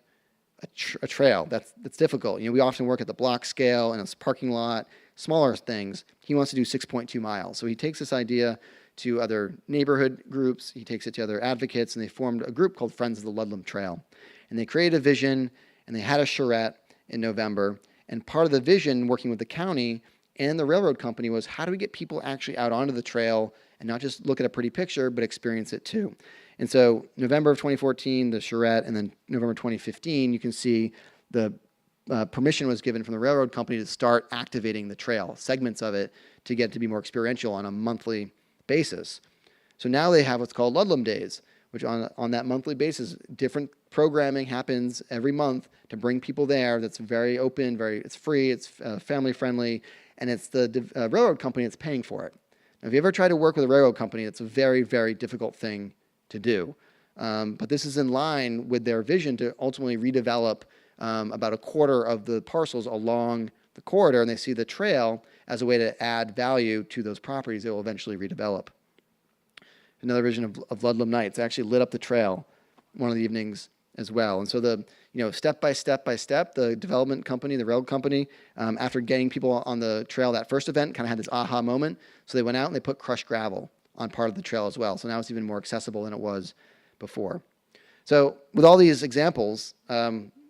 a trail? That's difficult. We often work at the block scale and a parking lot, smaller things. He wants to do 6.2 miles. So he takes this idea to other neighborhood groups. He takes it to other advocates, and they formed a group called Friends of the Ludlam Trail. And they created a vision, and they had a charrette, in November. And part of the vision, working with the county and the railroad company, was how do we get people actually out onto the trail and not just look at a pretty picture, but experience it too. And so November of 2014, the charrette, and then November 2015, you can see the permission was given from the railroad company to start activating the trail, segments of it, to get it to be more experiential on a monthly basis. So now they have what's called Ludlam Days, which on that monthly basis, different programming happens every month to bring people there. That's very open, it's free, it's family friendly, and it's the railroad company that's paying for it. Now, if you ever try to work with a railroad company, it's a very, very difficult thing to do. But this is in line with their vision to ultimately redevelop about a quarter of the parcels along the corridor, and they see the trail as a way to add value to those properties they will eventually redevelop. Another vision of Ludlam Nights actually lit up the trail one of the evenings as well. And so step by step, the development company, the railroad company, after getting people on the trail, that first event kind of had this aha moment. So they went out and they put crushed gravel on part of the trail as well. So now it's even more accessible than it was before. So with all these examples,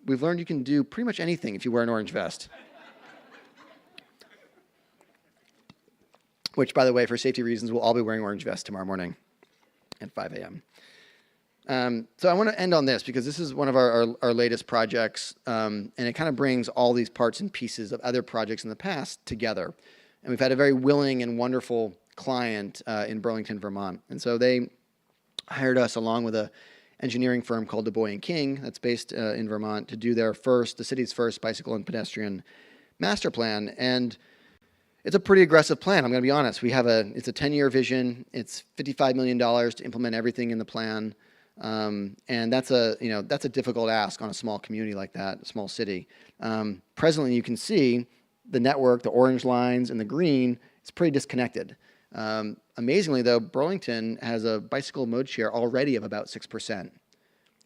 we've learned you can do pretty much anything if you wear an orange vest. Which, by the way, for safety reasons, we'll all be wearing orange vests tomorrow morning at 5 a.m. So I want to end on this because this is one of our latest projects, and it kind of brings all these parts and pieces of other projects in the past together. And we've had a very willing and wonderful client in Burlington, Vermont. And so they hired us along with a engineering firm called Du Bois & King that's based in Vermont to do the city's first bicycle and pedestrian master plan. And it's a pretty aggressive plan, I'm going to be honest. It's a 10-year vision. It's $55 million to implement everything in the plan. And that's a difficult ask on a small community like that, a small city. Presently, you can see the network, the orange lines and the green, it's pretty disconnected. Amazingly, though, Burlington has a bicycle mode share already of about 6%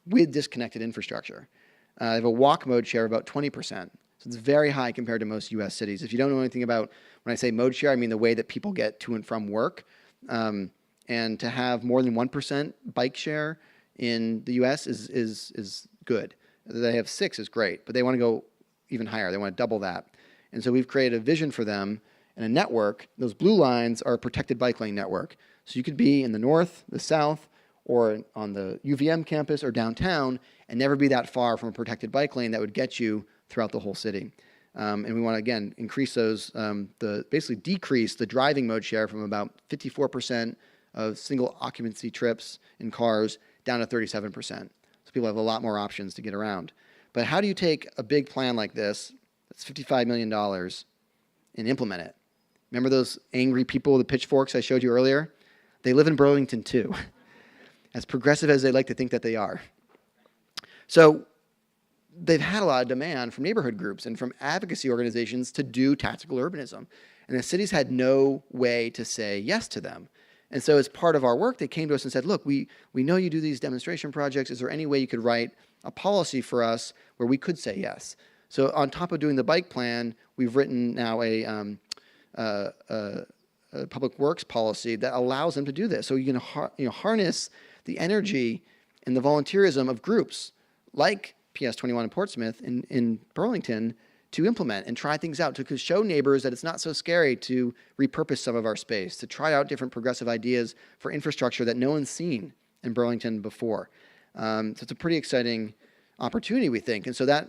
with disconnected infrastructure. They have a walk mode share of about 20%. So it's very high compared to most U.S. cities. If you don't know anything about, when I say mode share, I mean the way that people get to and from work. And to have more than 1% bike share in the U.S. is good. They have 6 is great, but they want to go even higher. They want to double that. And so we've created a vision for them and a network. Those blue lines are a protected bike lane network. So you could be in the north, the south, or on the UVM campus or downtown and never be that far from a protected bike lane that would get you throughout the whole city. And we want to, again, increase those, basically decrease the driving mode share from about 54% of single occupancy trips in cars down to 37%. So people have a lot more options to get around. But how do you take a big plan like this, that's $55 million, and implement it? Remember those angry people with the pitchforks I showed you earlier? They live in Burlington too, as progressive as they like to think that they are. So they've had a lot of demand from neighborhood groups and from advocacy organizations to do tactical urbanism. And the cities had no way to say yes to them. And so as part of our work, they came to us and said, look, we know you do these demonstration projects. Is there any way you could write a policy for us where we could say yes? So on top of doing the bike plan, we've written now a public works policy that allows them to do this. So you can harness the energy and the volunteerism of groups like PS 21 in Portsmouth in Burlington to implement and try things out, to show neighbors that it's not so scary to repurpose some of our space, to try out different progressive ideas for infrastructure that no one's seen in Burlington before. So it's a pretty exciting opportunity, we think. And so that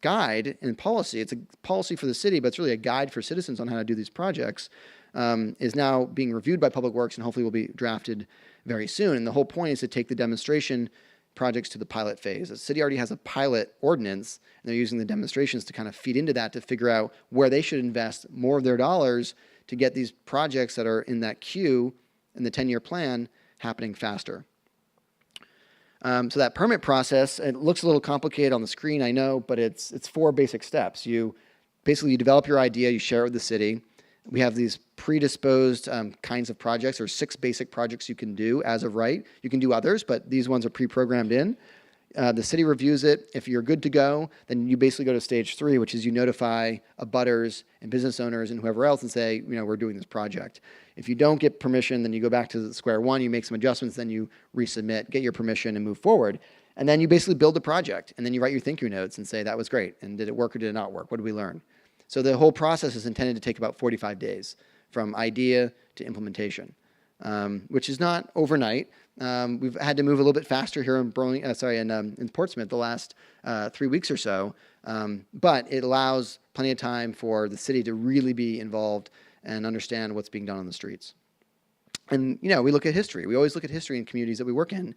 guide and policy, it's a policy for the city, but it's really a guide for citizens on how to do these projects, is now being reviewed by Public Works and hopefully will be drafted very soon. And the whole point is to take the demonstration projects to the pilot phase. The city already has a pilot ordinance, and they're using the demonstrations to kind of feed into that to figure out where they should invest more of their dollars to get these projects that are in that queue in the 10-year plan happening faster. So that permit process, it looks a little complicated on the screen, I know, but it's 4 basic steps. You develop your idea, you share it with the city. We have these predisposed kinds of projects, or 6 basic projects you can do as of right. You can do others, but these ones are pre-programmed in. The city reviews it. If you're good to go, then you basically go to stage 3, which is you notify abutters and business owners and whoever else and say, we're doing this project. If you don't get permission, then you go back to square one, you make some adjustments, then you resubmit, get your permission, and move forward. And then you basically build a project, and then you write your thank you notes and say, that was great, and did it work or did it not work? What did we learn? So the whole process is intended to take about 45 days, from idea to implementation, which is not overnight. We've had to move a little bit faster here in in Portsmouth the last 3 weeks or so, but it allows plenty of time for the city to really be involved and understand what's being done on the streets. And, we look at history. We always look at history in communities that we work in.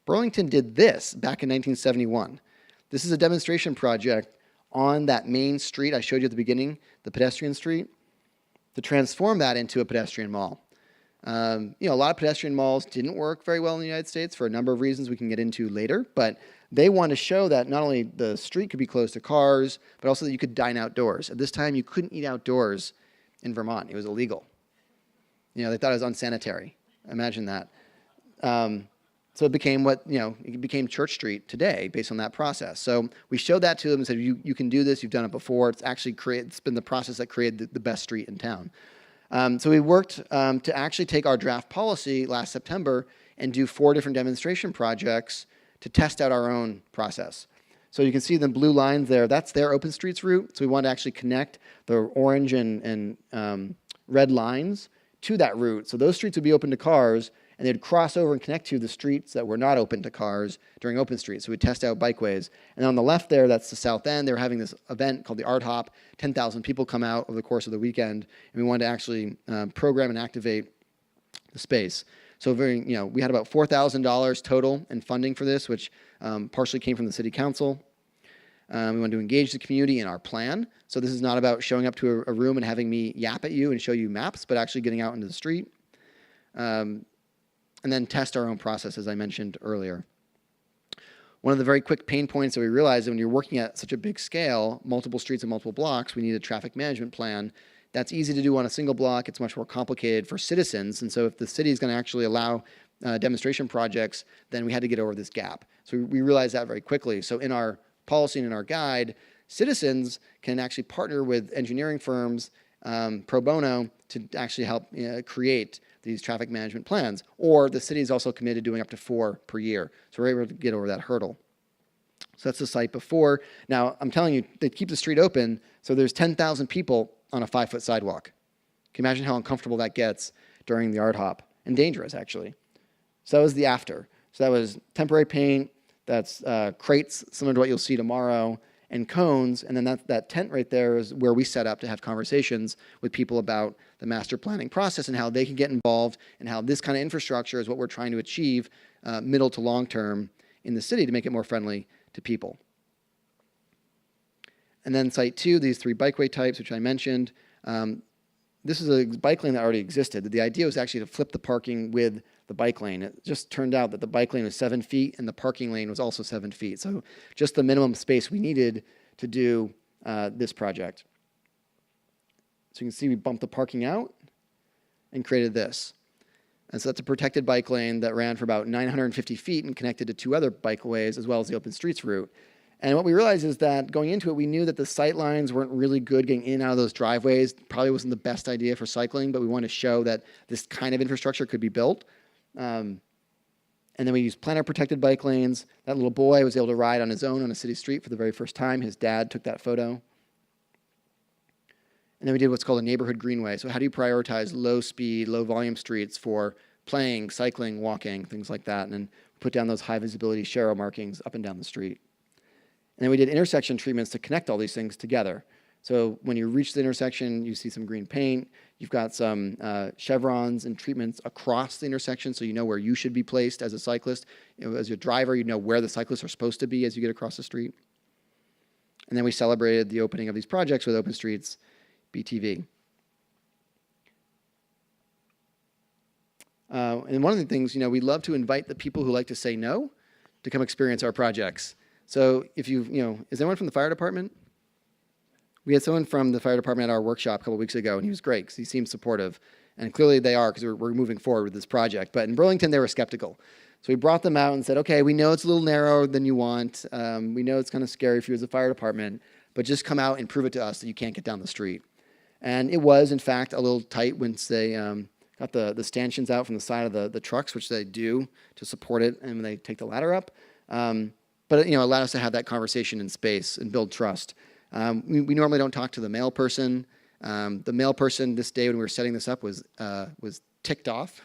Burlington did this back in 1971. This is a demonstration project on that main street I showed you at the beginning, the pedestrian street, to transform that into a pedestrian mall. A lot of pedestrian malls didn't work very well in the United States for a number of reasons we can get into later, but they want to show that not only the street could be closed to cars, but also that you could dine outdoors. At this time, you couldn't eat outdoors in Vermont. It was illegal. They thought it was unsanitary. Imagine that. So it became it became Church Street today based on that process. So we showed that to them and said, you can do this, you've done it before. It's been the process that created the best street in town. So we worked to actually take our draft policy last September and do 4 different demonstration projects to test out our own process. So you can see the blue lines there, that's their open streets route. So we wanted to actually connect the orange and red lines to that route. So those streets would be open to cars, and they'd cross over and connect to the streets that were not open to cars during open streets. So we'd test out bikeways. And on the left there, that's the south end. They were having this event called the Art Hop. 10,000 people come out over the course of the weekend, and we wanted to actually program and activate the space. So we had about $4,000 total in funding for this, which partially came from the city council. We wanted to engage the community in our plan. So this is not about showing up to a room and having me yap at you and show you maps, but actually getting out into the street. And then test our own process, as I mentioned earlier. One of the very quick pain points that we realized that when you're working at such a big scale, multiple streets and multiple blocks, we need a traffic management plan. That's easy to do on a single block. It's much more complicated for citizens. And so if the city is going to actually allow demonstration projects, then we had to get over this gap. So we realized that very quickly. So in our policy and in our guide, citizens can actually partner with engineering firms pro bono to actually help create these traffic management plans. Or the city is also committed to doing up to 4 per year. So we're able to get over that hurdle. So that's the site before. Now, I'm telling you, they keep the street open, so there's 10,000 people on a 5-foot sidewalk. Can you imagine how uncomfortable that gets during the art hop? And dangerous, actually. So that was the after. So that was temporary paint, that's crates, similar to what you'll see tomorrow, and cones, and then that tent right there is where we set up to have conversations with people about the master planning process and how they can get involved and how this kind of infrastructure is what we're trying to achieve middle to long term in the city to make it more friendly to people. And then site 2, these 3 bikeway types, which I mentioned. This is a bike lane that already existed. The idea was actually to flip the parking with the bike lane. It just turned out that the bike lane was 7 feet and the parking lane was also 7 feet. So just the minimum space we needed to do this project. So you can see we bumped the parking out and created this. And so that's a protected bike lane that ran for about 950 feet and connected to 2 other bikeways as well as the open streets route. And what we realized is that going into it, we knew that the sight lines weren't really good getting in and out of those driveways. Probably wasn't the best idea for cycling, but we wanted to show that this kind of infrastructure could be built. And then we used planter protected bike lanes. That little boy was able to ride on his own on a city street for the very first time. His dad took that photo. And then we did what's called a neighborhood greenway. So how do you prioritize low speed, low volume streets for playing, cycling, walking, things like that, and then put down those high visibility arrow markings up and down the street. And then we did intersection treatments to connect all these things together. So when you reach the intersection, you see some green paint. You've got some chevrons and treatments across the intersection so you know where you should be placed as a cyclist. As your driver, you know where the cyclists are supposed to be as you get across the street. And then we celebrated the opening of these projects with Open Streets BTV. And one of the things, we love to invite the people who like to say no to come experience our projects. So if is anyone from the fire department? We had someone from the fire department at our workshop a couple weeks ago, and he was great because he seemed supportive. And clearly they are because we're moving forward with this project. But in Burlington, they were skeptical. So we brought them out and said, okay, we know it's a little narrower than you want. We know it's kind of scary for you as a fire department, but just come out and prove it to us that you can't get down the street. And it was, in fact, a little tight once they got the stanchions out from the side of the trucks, which they do to support it, and when they take the ladder up. but allowed us to have that conversation in space and build trust. We normally don't talk to the mail person. The mail person this day when we were setting this up was ticked off.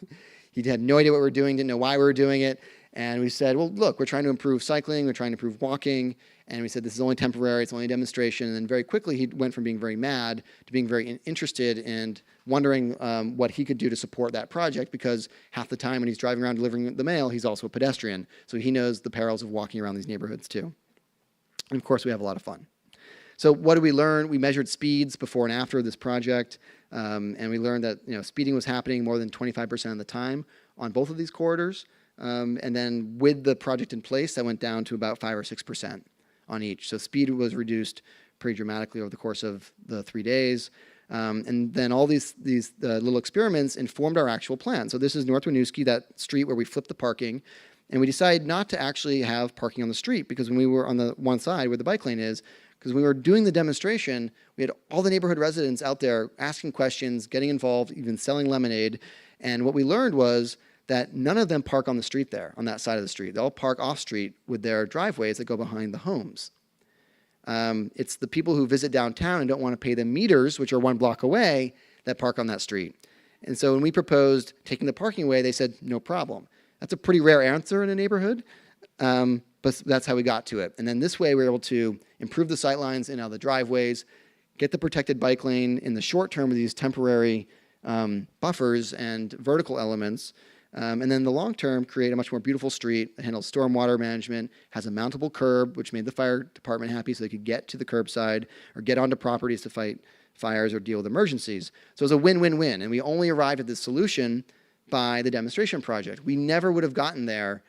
He had no idea what we were doing, didn't know why we were doing it. And we said, well, look, we're trying to improve cycling, we're trying to improve walking. And we said, this is only temporary, it's only a demonstration. And then very quickly, he went from being very mad to being very interested and wondering what he could do to support that project, because half the time when he's driving around delivering the mail, he's also a pedestrian. So he knows the perils of walking around these neighborhoods too. And of course, we have a lot of fun. So what did we learn? We measured speeds before and after this project, and we learned that speeding was happening more than 25% of the time on both of these corridors. And then with the project in place, that went down to about 5 or 6% on each. So speed was reduced pretty dramatically over the course of the 3 days. And then all these little experiments informed our actual plan. So this is North Winooski, that street where we flipped the parking. And we decided not to actually have parking on the street, because when we were on the one side where the bike lane is, because when we were doing the demonstration, we had all the neighborhood residents out there asking questions, getting involved, even selling lemonade. And what we learned was that none of them park on the street there, on that side of the street. They all park off-street with their driveways that go behind the homes. It's the people who visit downtown and don't want to pay the meters, which are 1 block away, that park on that street. And so when we proposed taking the parking away, they said, no problem. That's a pretty rare answer in a neighborhood, but that's how we got to it. And then this way, we were able to improve the sightlines in all the driveways, get the protected bike lane in the short term with these temporary buffers and vertical elements, and then the long term, create a much more beautiful street that handles stormwater management, has a mountable curb, which made the fire department happy so they could get to the curbside or get onto properties to fight fires or deal with emergencies. So it was a win-win-win, and we only arrived at this solution by the demonstration project. We never would have gotten there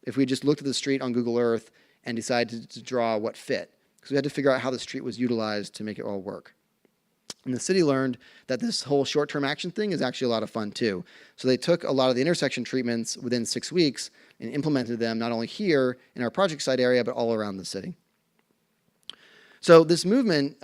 if we just looked at the street on Google Earth and decided to draw what fit, because we had to figure out how the street was utilized to make it all work. And the city learned that this whole short-term action thing is actually a lot of fun too. So they took a lot of the intersection treatments within 6 weeks and implemented them not only here in our project site area, but all around the city. So this movement,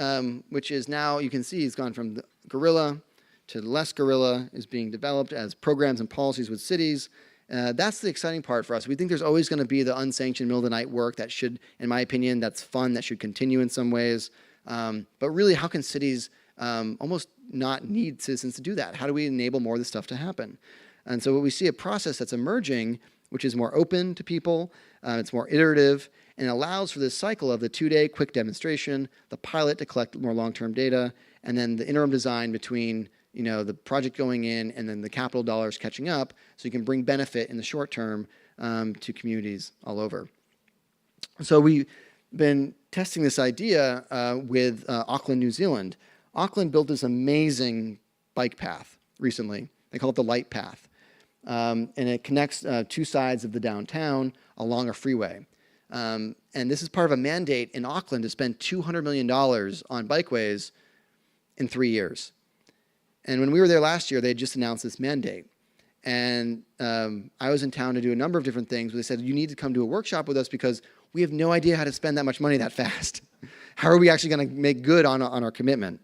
which is now, you can see, has gone from the guerrilla to less guerrilla, is being developed as programs and policies with cities. That's the exciting part for us. We think there's always going to be the unsanctioned middle-of-the-night work that should, in my opinion, that's fun, that should continue in some ways. But really, how can cities almost not need citizens to do that? How do we enable more of this stuff to happen? And so we see a process that's emerging, which is more open to people, it's more iterative, and allows for this cycle of the 2-day quick demonstration, the pilot to collect more long-term data, and then the interim design between the project going in and then the capital dollars catching up, so you can bring benefit in the short term to communities all over. So we've been testing this idea with Auckland, New Zealand. Auckland built this amazing bike path recently. They call it the Light Path. And it connects 2 sides of the downtown along a freeway. And this is part of a mandate in Auckland to spend $200 million on bikeways in 3 years. And when we were there last year, they had just announced this mandate. And I was in town to do a number of different things, but they said, you need to come to a workshop with us because we have no idea how to spend that much money that fast. How are we actually going to make good on our commitment?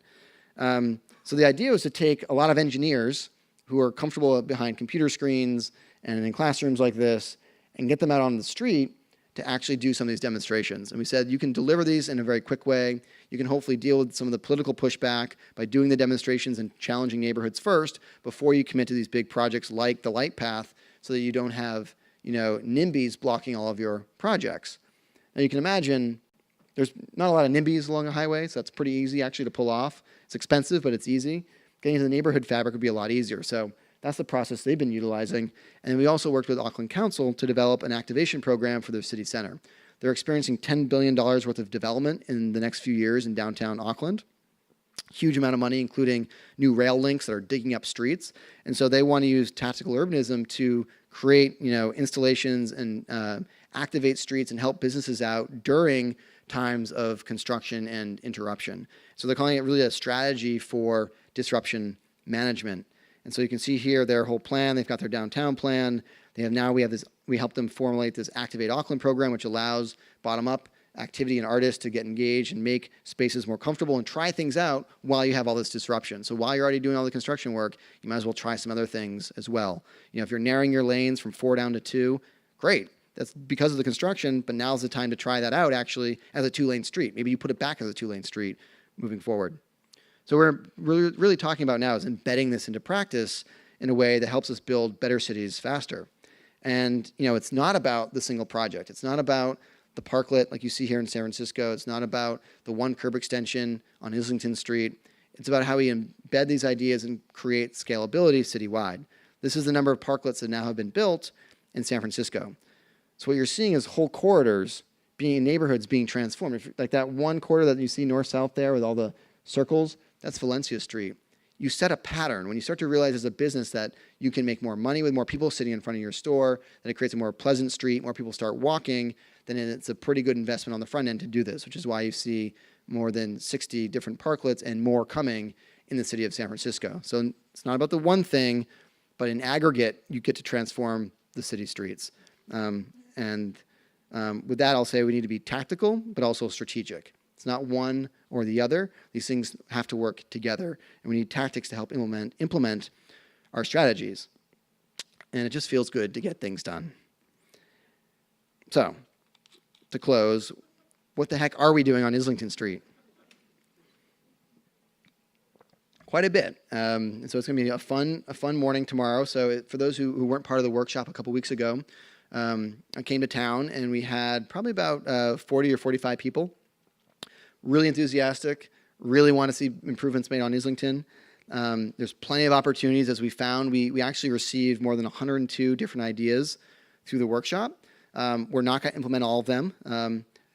So the idea was to take a lot of engineers who are comfortable behind computer screens and in classrooms like this and get them out on the street to actually do some of these demonstrations. And we said, you can deliver these in a very quick way. You can hopefully deal with some of the political pushback by doing the demonstrations and challenging neighborhoods first before you commit to these big projects like the Light Path, so that you don't have NIMBYs blocking all of your projects. Now you can imagine there's not a lot of NIMBYs along a highway, so that's pretty easy actually to pull off. It's expensive, but it's easy. Getting into the neighborhood fabric would be a lot easier. So that's the process they've been utilizing. And we also worked with Auckland Council to develop an activation program for their city center. They're experiencing $10 billion worth of development in the next few years in downtown Auckland. Huge amount of money, including new rail links that are digging up streets. And so they want to use tactical urbanism to create installations and activate streets and help businesses out during times of construction and interruption. So they're calling it really a strategy for disruption management. And so you can see here their whole plan. They've got their downtown plan. We help them formulate this Activate Auckland program, which allows bottom-up activity and artists to get engaged and make spaces more comfortable and try things out while you have all this disruption. So while you're already doing all the construction work, you might as well try some other things as well. If you're narrowing your lanes from 4 down to 2, great. That's because of the construction, but now's the time to try that out actually as a two-lane street. Maybe you put it back as a two-lane street moving forward. So we're really talking about now is embedding this into practice in a way that helps us build better cities faster. And it's not about the single project. It's not about the parklet like you see here in San Francisco. It's not about the one curb extension on Islington Street. It's about how we embed these ideas and create scalability citywide. This is the number of parklets that now have been built in San Francisco. So what you're seeing is whole corridors neighborhoods being transformed. Like that one corridor that you see north-south there with all the circles, that's Valencia Street. You set a pattern. When you start to realize as a business that you can make more money with more people sitting in front of your store, that it creates a more pleasant street, more people start walking, then it's a pretty good investment on the front end to do this, which is why you see more than 60 different parklets and more coming in the city of San Francisco. So it's not about the one thing, but in aggregate, you get to transform the city streets. With that, I'll say we need to be tactical, but also strategic. It's not one or the other. These things have to work together, and we need tactics to help implement our strategies. And it just feels good to get things done. So, to close, what the heck are we doing on Islington Street? Quite a bit. So it's going to be a fun morning tomorrow. So for those who weren't part of the workshop a couple weeks ago, I came to town and we had probably about 40 or 45 people. Really enthusiastic, really want to see improvements made on Islington. There's plenty of opportunities, as we found. We actually received more than 102 different ideas through the workshop. We're not going to implement all of them.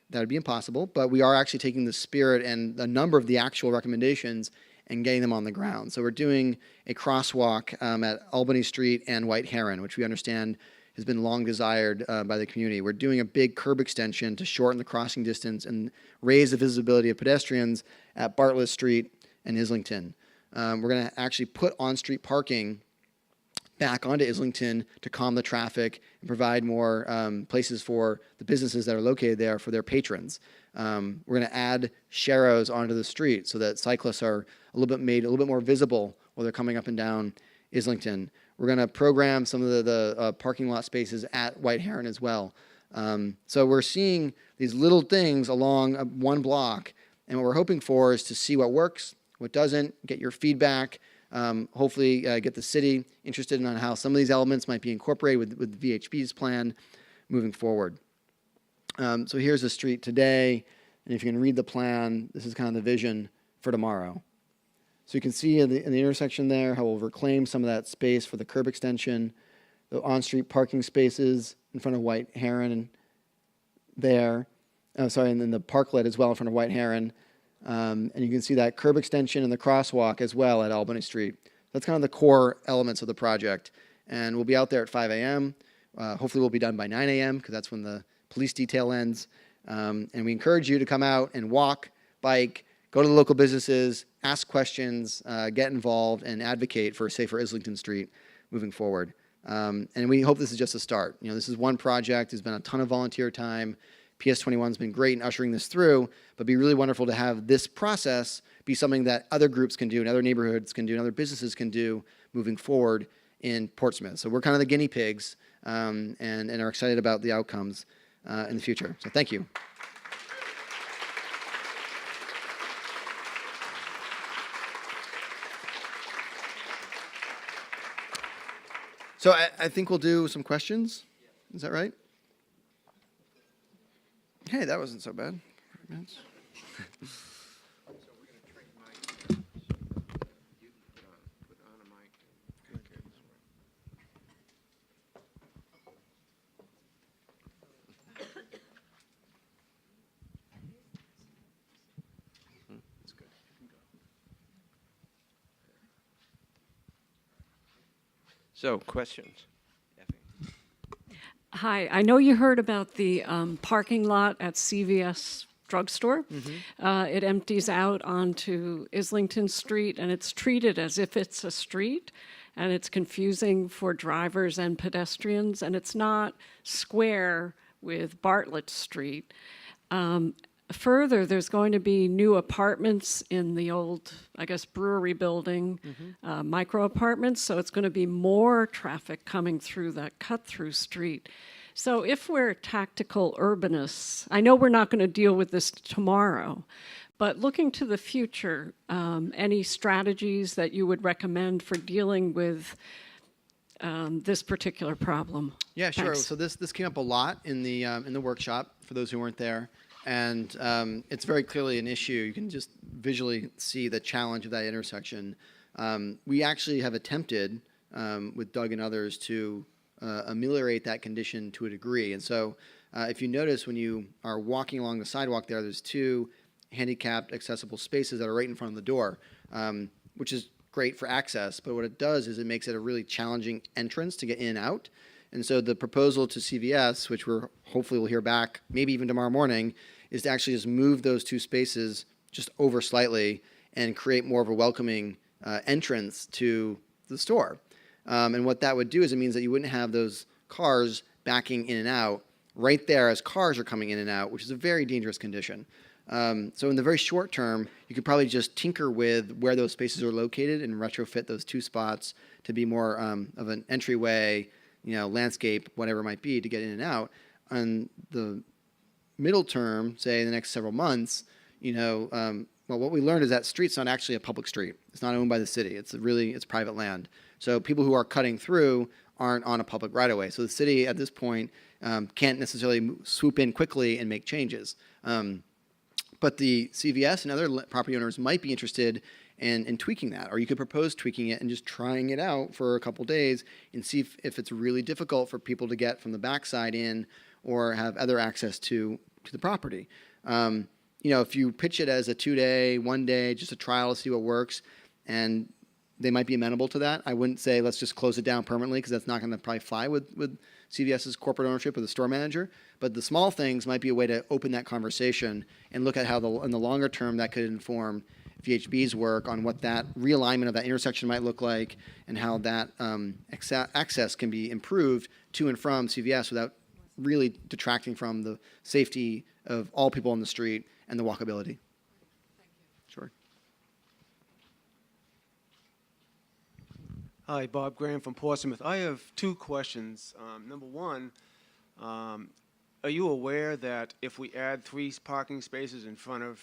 That would be impossible, but we are actually taking the spirit and a number of the actual recommendations and getting them on the ground. So we're doing a crosswalk at Albany Street and White Heron, which we understand has been long desired by the community. We're doing a big curb extension to shorten the crossing distance and raise the visibility of pedestrians at Bartlett Street and Islington. We're going to actually put on-street parking back onto Islington to calm the traffic and provide more places for the businesses that are located there for their patrons. We're going to add sharrows onto the street so that cyclists are made a little bit more visible while they're coming up and down Islington. We're going to program some of the parking lot spaces at White Heron as well. So we're seeing these little things along one block, and what we're hoping for is to see what works, what doesn't, get your feedback, hopefully get the city interested in on how some of these elements might be incorporated with VHB's plan moving forward. So here's the street today, and if you can read the plan, this is kind of the vision for tomorrow. So you can see in the intersection there how we'll reclaim some of that space for the curb extension, the on-street parking spaces in front of White Heron there. And then the parklet as well in front of White Heron. And you can see that curb extension and the crosswalk as well at Albany Street. That's kind of the core elements of the project. And we'll be out there at 5 a.m. Hopefully we'll be done by 9 a.m. because that's when the police detail ends. And we encourage you to come out and walk, bike, go to the local businesses, ask questions, get involved, and advocate for a safer Islington Street moving forward. And we hope this is just a start. This is one project. There's been a ton of volunteer time. PS21 has been great in ushering this through, but it'd be really wonderful to have this process be something that other groups can do, and other neighborhoods can do, and other businesses can do moving forward in Portsmouth. So we're kind of the guinea pigs and are excited about the outcomes in the future. So thank you. So I think we'll do some questions. Is that right? Hey, that wasn't so bad. So we're going to trade mic. You put on a mic. Okay, this way. That's good. You can go. So, questions? Hi, I know you heard about the parking lot at CVS drugstore. Mm-hmm. It empties out onto Islington Street, and it's treated as if it's a street, and it's confusing for drivers and pedestrians, and it's not square with Bartlett Street. Further, there's going to be new apartments in the old, I guess, brewery building, micro apartments, so it's going to be more traffic coming through that cut-through street. So if we're tactical urbanists, I know we're not going to deal with this tomorrow, but looking to the future, any strategies that you would recommend for dealing with this particular problem? Yeah, sure. Thanks. So this came up a lot in the workshop for those who weren't there, and it's very clearly an issue. You can just visually see the challenge of that intersection. We actually have attempted with Doug and others to ameliorate that condition to a degree. And so if you notice when you are walking along the sidewalk there's two handicapped accessible spaces that are right in front of the door, which is great for access, but what it does is it makes it a really challenging entrance to get in and out. And so the proposal to CVS, which we're hopefully we'll hear back maybe even tomorrow morning, is to actually just move those two spaces just over slightly and create more of a welcoming entrance to the store. And what that would do is it means that you wouldn't have those cars backing in and out right there as cars are coming in and out, which is a very dangerous condition. So in the very short term, you could probably just tinker with where those spaces are located and retrofit those two spots to be more of an entryway, landscape, whatever it might be, to get in and out. On the middle term, say the next several months, well, what we learned is that street's not actually a public street. It's not owned by the city. It's private land. So people who are cutting through aren't on a public right-of-way. So the city at this point can't necessarily swoop in quickly and make changes. But the CVS and other property owners might be interested in tweaking that, or you could propose tweaking it and just trying it out for a couple days and see if it's really difficult for people to get from the backside in or have other access to the property. If you pitch it as a 2-day, 1 day, just a trial to see what works, and they might be amenable to that. I wouldn't say let's just close it down permanently because that's not going to probably fly with CVS's corporate ownership or the store manager. But the small things might be a way to open that conversation and look at how in the longer term that could inform VHB's work on what that realignment of that intersection might look like and how that access can be improved to and from CVS without really detracting from the safety of all people on the street and the walkability. Thank you. Sure. Hi, Bob Graham from Portsmouth. I have two questions. Number one, are you aware that if we add 3 parking spaces in front of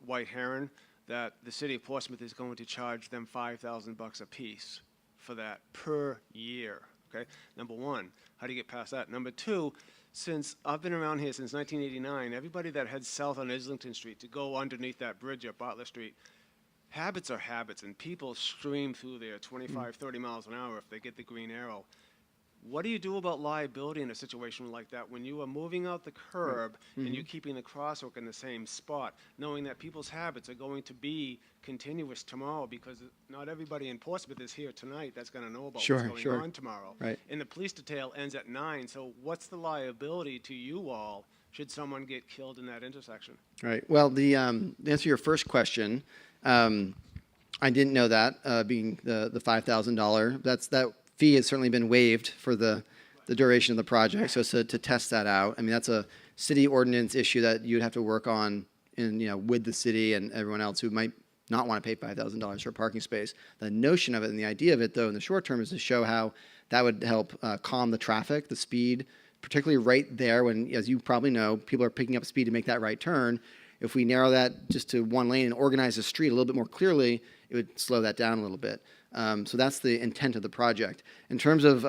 White Heron, that the city of Portsmouth is going to charge them $5,000 a piece for that per year? Okay. Number one, how do you get past that? Number two, since I've been around here since 1989, everybody that heads south on Islington Street to go underneath that bridge at Bartlett Street, habits are habits, and people stream through there 25, 30 miles an hour if they get the green arrow. What do you do about liability in a situation like that when you are moving out the curb and you're keeping the crosswalk in the same spot, knowing that people's habits are going to be continuous tomorrow because not everybody in Portsmouth is here tonight that's going to know about what's going on tomorrow. Right. And the police detail ends at 9, so what's the liability to you all should someone get killed in that intersection? Right. Well, the answer to your first question, I didn't know that, being the $5,000. That fee has certainly been waived for the duration of the project, so it's to test that out. I mean, that's a city ordinance issue that you'd have to work on with the city and everyone else who might not want to pay $5,000 for a parking space. The notion of it and the idea of it, though, in the short term is to show how that would help calm the traffic, the speed, particularly right there when, as you probably know, people are picking up speed to make that right turn. If we narrow that just to one lane and organize the street a little bit more clearly, it would slow that down a little bit. So that's the intent of the project. In terms of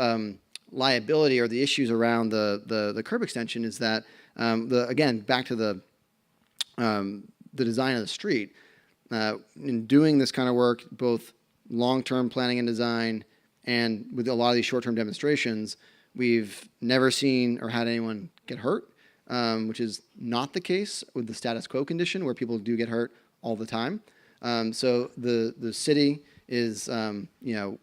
liability or the issues around the curb extension is that, again, back to the design of the street, in doing this kind of work, both long-term planning and design and with a lot of these short-term demonstrations, we've never seen or had anyone get hurt, which is not the case with the status quo condition where people do get hurt all the time. So the city is,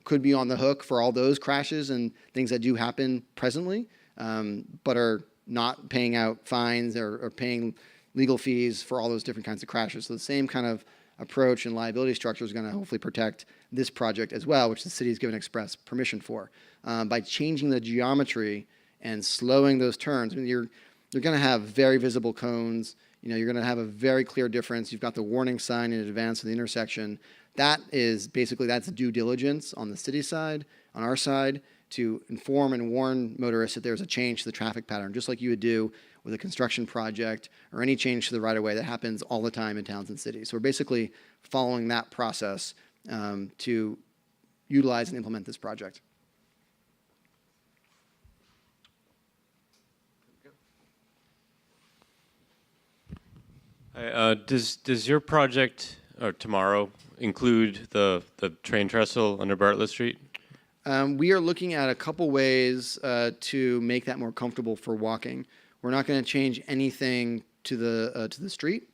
could be on the hook for all those crashes and things that do happen presently, but are not paying out fines or paying legal fees for all those different kinds of crashes. So the same kind of approach and liability structure is going to hopefully protect this project as well, which the city has given express permission for. By changing the geometry and slowing those turns, I mean, you're going to have very visible cones. You're going to have a very clear difference. You've got the warning sign in advance of the intersection. That is basically, that's due diligence on the city side, on our side, to inform and warn motorists that there's a change to the traffic pattern, just like you would do with a construction project or any change to the right-of-way that happens all the time in towns and cities. So we're basically following that process to utilize and implement this project. Does your project or tomorrow include the train trestle under Bartlett Street? We are looking at a couple ways to make that more comfortable for walking. We're not going to change anything to the street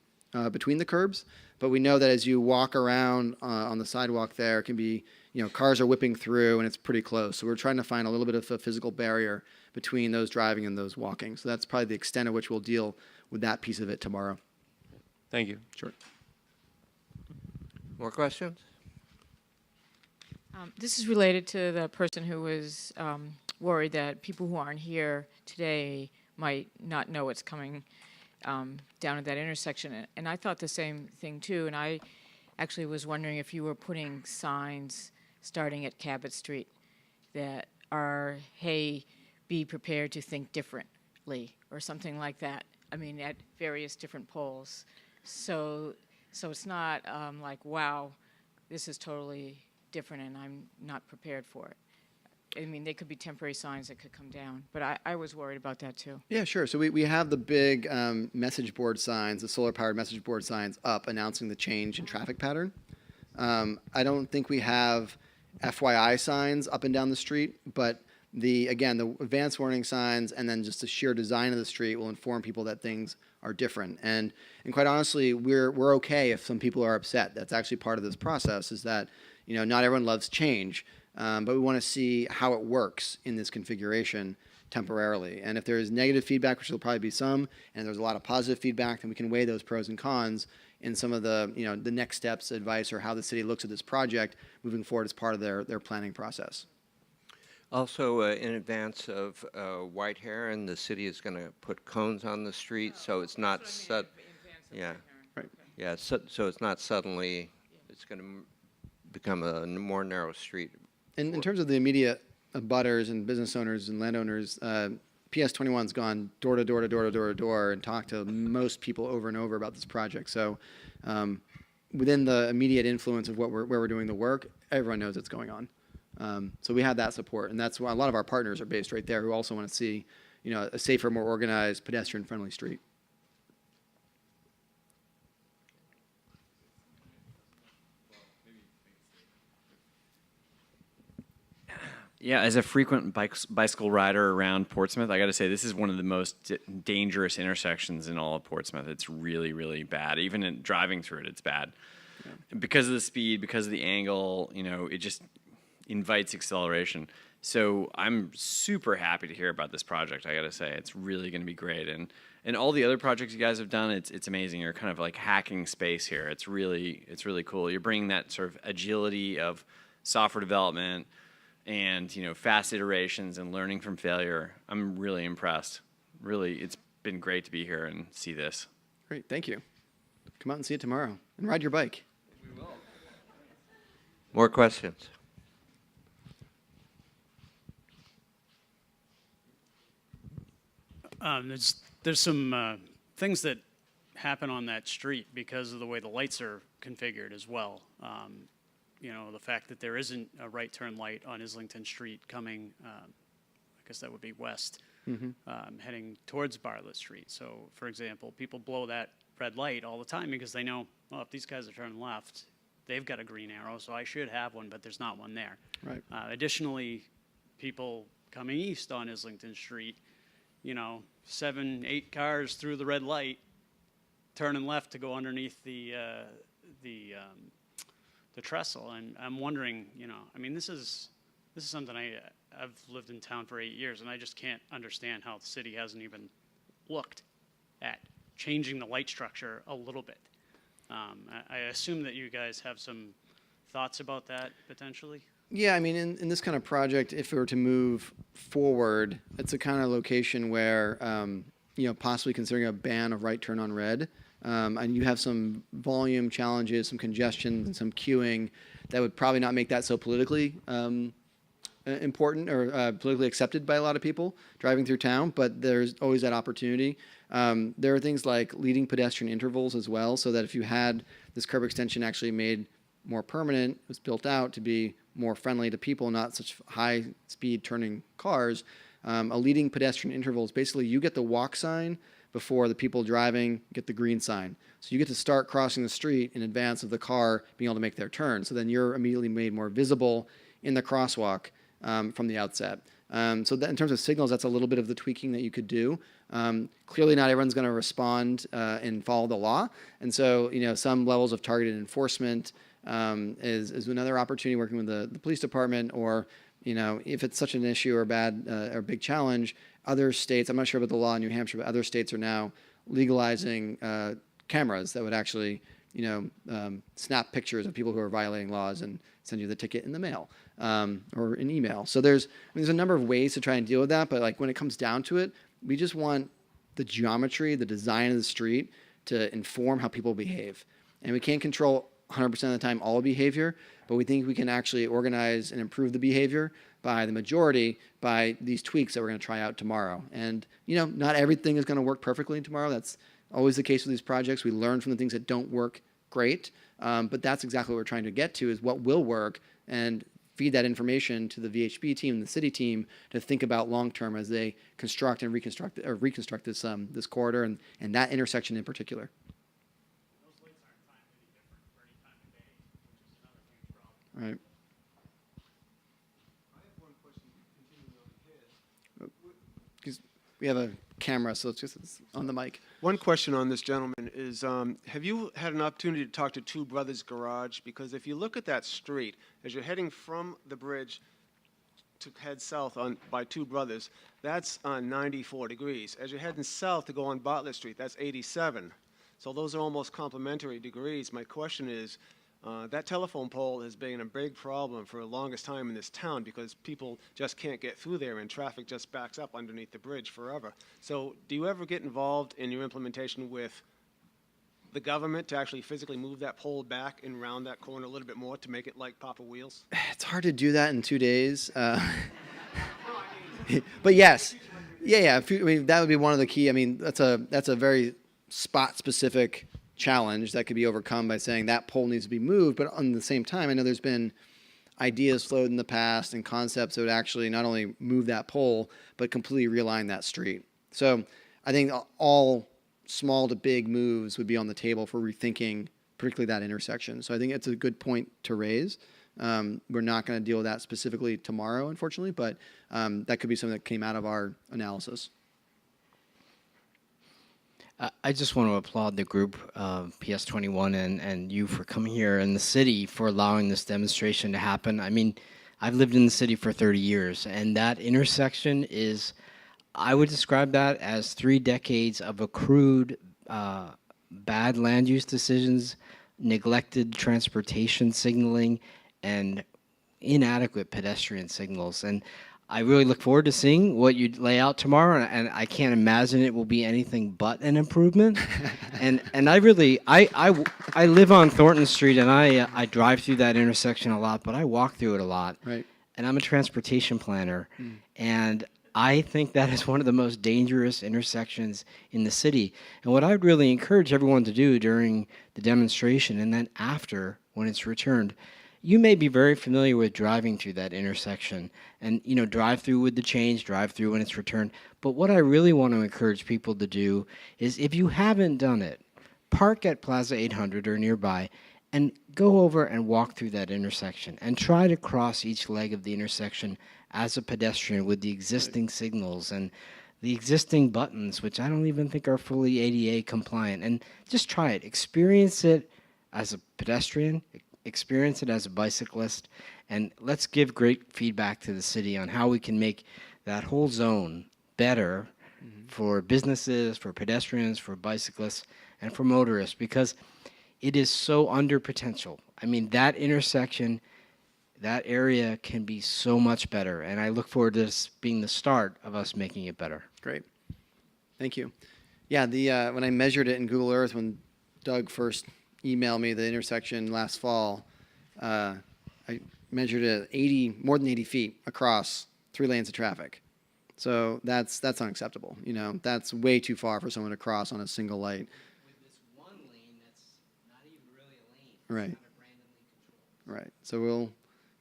between the curbs, but we know that as you walk around on the sidewalk there, it can be, cars are whipping through and it's pretty close. So we're trying to find a little bit of a physical barrier between those driving and those walking. So that's probably the extent of which we'll deal with that piece of it tomorrow. Thank you. Sure. More questions? This is related to the person who was worried that people who aren't here today might not know what's coming down at that intersection. And I thought the same thing too. And I actually was wondering if you were putting signs starting at Cabot Street that are, hey, be prepared to think differently or something like that. I mean, at various different poles. So it's not like, wow, this is totally different and I'm not prepared for it. I mean, they could be temporary signs that could come down, but I was worried about that too. Yeah, sure. So we have the big message board signs, the solar-powered message board signs up announcing the change in traffic pattern. I don't think we have FYI signs up and down the street, but the advanced warning signs and then just the sheer design of the street will inform people that things are different. And quite honestly, we're okay if some people are upset. That's actually part of this process, is that not everyone loves change, but we want to see how it works in this configuration temporarily. And if there's negative feedback, which there'll probably be some, and there's a lot of positive feedback, then we can weigh those pros and cons in some of the the next steps, advice, or how the city looks at this project moving forward as part of their planning process. Also, in advance of White Heron, the city is going to put cones on the street, so it's not yeah, Right. yeah, so it's not suddenly, it's going to become a more narrow street. In terms of the immediate abutters and business owners and landowners, PS21's gone door to door to door to door to door and talked to most people over and over about this project. So within the immediate influence of where we're doing the work, everyone knows it's going on. So we have that support, and that's why a lot of our partners are based right there who also want to see, a safer, more organized, pedestrian-friendly street. Yeah, as a frequent bicycle rider around Portsmouth, I got to say this is one of the most dangerous intersections in all of Portsmouth. It's really, really bad. Even in driving through it, it's bad. Yeah. Because of the speed, because of the angle, it just invites acceleration. So I'm super happy to hear about this project. I got to say, it's really going to be great. And all the other projects you guys have done, it's amazing. You're kind of like hacking space here. It's really cool. You're bringing that sort of agility of software development and fast iterations and learning from failure. I'm really impressed. Really, it's been great to be here and see this. Great, thank you. Come out and see it tomorrow and ride your bike. We will. More questions? There's some things that happen on that street because of the way the lights are configured as well. The fact that there isn't a right turn light on Islington Street coming, I guess that would be west, heading towards Bartlett Street. So, for example, people blow that red light all the time because they know, well, if these guys are turning left, they've got a green arrow, so I should have one, but there's not one there. Right. Additionally, people coming east on Islington Street, 7, 8 cars through the red light, turning left to go underneath the trestle, and I'm wondering, this is something I've lived in town for 8 years, and I just can't understand how the city hasn't even looked at changing the light structure a little bit. I assume that you guys have some thoughts about that potentially. Yeah, in this kind of project, if it were to move forward, it's a kind of location where, possibly considering a ban of right turn on red, and you have some volume challenges, some congestion, and some queuing that would probably not make that so politically important or politically accepted by a lot of people driving through town, but there's always that opportunity. There are things like leading pedestrian intervals as well, so that if you had this curb extension actually made more permanent, it was built out to be more friendly to people, not such high speed turning cars. A leading pedestrian interval is basically you get the walk sign before the people driving get the green sign. So you get to start crossing the street in advance of the car being able to make their turn. So then you're immediately made more visible in the crosswalk from the outset. So that in terms of signals, that's a little bit of the tweaking that you could do. Clearly not everyone's going to respond and follow the law. And so, some levels of targeted enforcement is another opportunity, working with the police department, or, if it's such an issue or or big challenge, other states, I'm not sure about the law in New Hampshire, but other states are now legalizing cameras that would actually, snap pictures of people who are violating laws and send you the ticket in the mail or an email. So there's a number of ways to try and deal with that, but like when it comes down to it, we just want the geometry, the design of the street to inform how people behave. And we can't control 100% of the time all behavior, but we think we can actually organize and improve the behavior by the majority by these tweaks that we're going to try out tomorrow. And, not everything is going to work perfectly tomorrow. That's always the case with these projects. We learn from the things that don't work great, but that's exactly what we're trying to get to, is what will work, and feed that information to the VHB team and the city team to think about long-term as they construct and reconstruct this corridor and that intersection in particular. Right. I have one question continuing on his. Because we have a camera, so it's on the mic. One question on this gentleman is, have you had an opportunity to talk to Two Brothers Garage? Because if you look at that street, as you're heading from the bridge to head south by Two Brothers, that's 94 degrees. As you're heading south to go on Bartlett Street, that's 87. So those are almost complementary degrees. My question is, that telephone pole has been a big problem for the longest time in this town because people just can't get through there and traffic just backs up underneath the bridge forever. So do you ever get involved in your implementation with the government to actually physically move that pole back and round that corner a little bit more to make it like Papa Wheels? It's hard to do that in 2 days. But yes, yeah. That would be one of the key. That's a very spot-specific challenge that could be overcome by saying that pole needs to be moved. But on the same time, I know there's been ideas floated in the past and concepts that would actually not only move that pole, but completely realign that street. So I think all small to big moves would be on the table for rethinking, particularly that intersection. So I think it's a good point to raise. We're not going to deal with that specifically tomorrow, unfortunately, but that could be something that came out of our analysis. I just want to applaud the group of PS21 and you for coming here, and the city for allowing this demonstration to happen. I've lived in the city for 30 years, and that intersection is, I would describe that as 3 decades of accrued bad land use decisions, neglected transportation signaling, and inadequate pedestrian signals. And I really look forward to seeing what you lay out tomorrow, and I can't imagine it will be anything but an improvement. and I live on Thornton Street, and I drive through that intersection a lot, but I walk through it a lot. Right. And I'm a transportation planner, and I think that is one of the most dangerous intersections in the city. And what I'd really encourage everyone to do during the demonstration and then after, when it's returned, you may be very familiar with driving through that intersection and, drive through with the change, drive through when it's returned. But what I really want to encourage people to do is, if you haven't done it, park at Plaza 800 or nearby and go over and walk through that intersection and try to cross each leg of the intersection as a pedestrian with the existing signals and the existing buttons, which I don't even think are fully ADA compliant. And just try it. Experience it as a pedestrian. Experience it as a bicyclist, and let's give great feedback to the city on how we can make that whole zone better for businesses, for pedestrians, for bicyclists, and for motorists, because it is so under potential. That intersection, that area can be so much better, and I look forward to this being the start of us making it better. Great. Thank you. Yeah, when I measured it in Google Earth, when Doug first emailed me the intersection last fall, I measured at more than 80 feet across 3 lanes of traffic. So that's unacceptable. That's way too far for someone to cross on a single light. With this one lane, that's not even really a lane. It's Right. kind of randomly controlled. Right. So we'll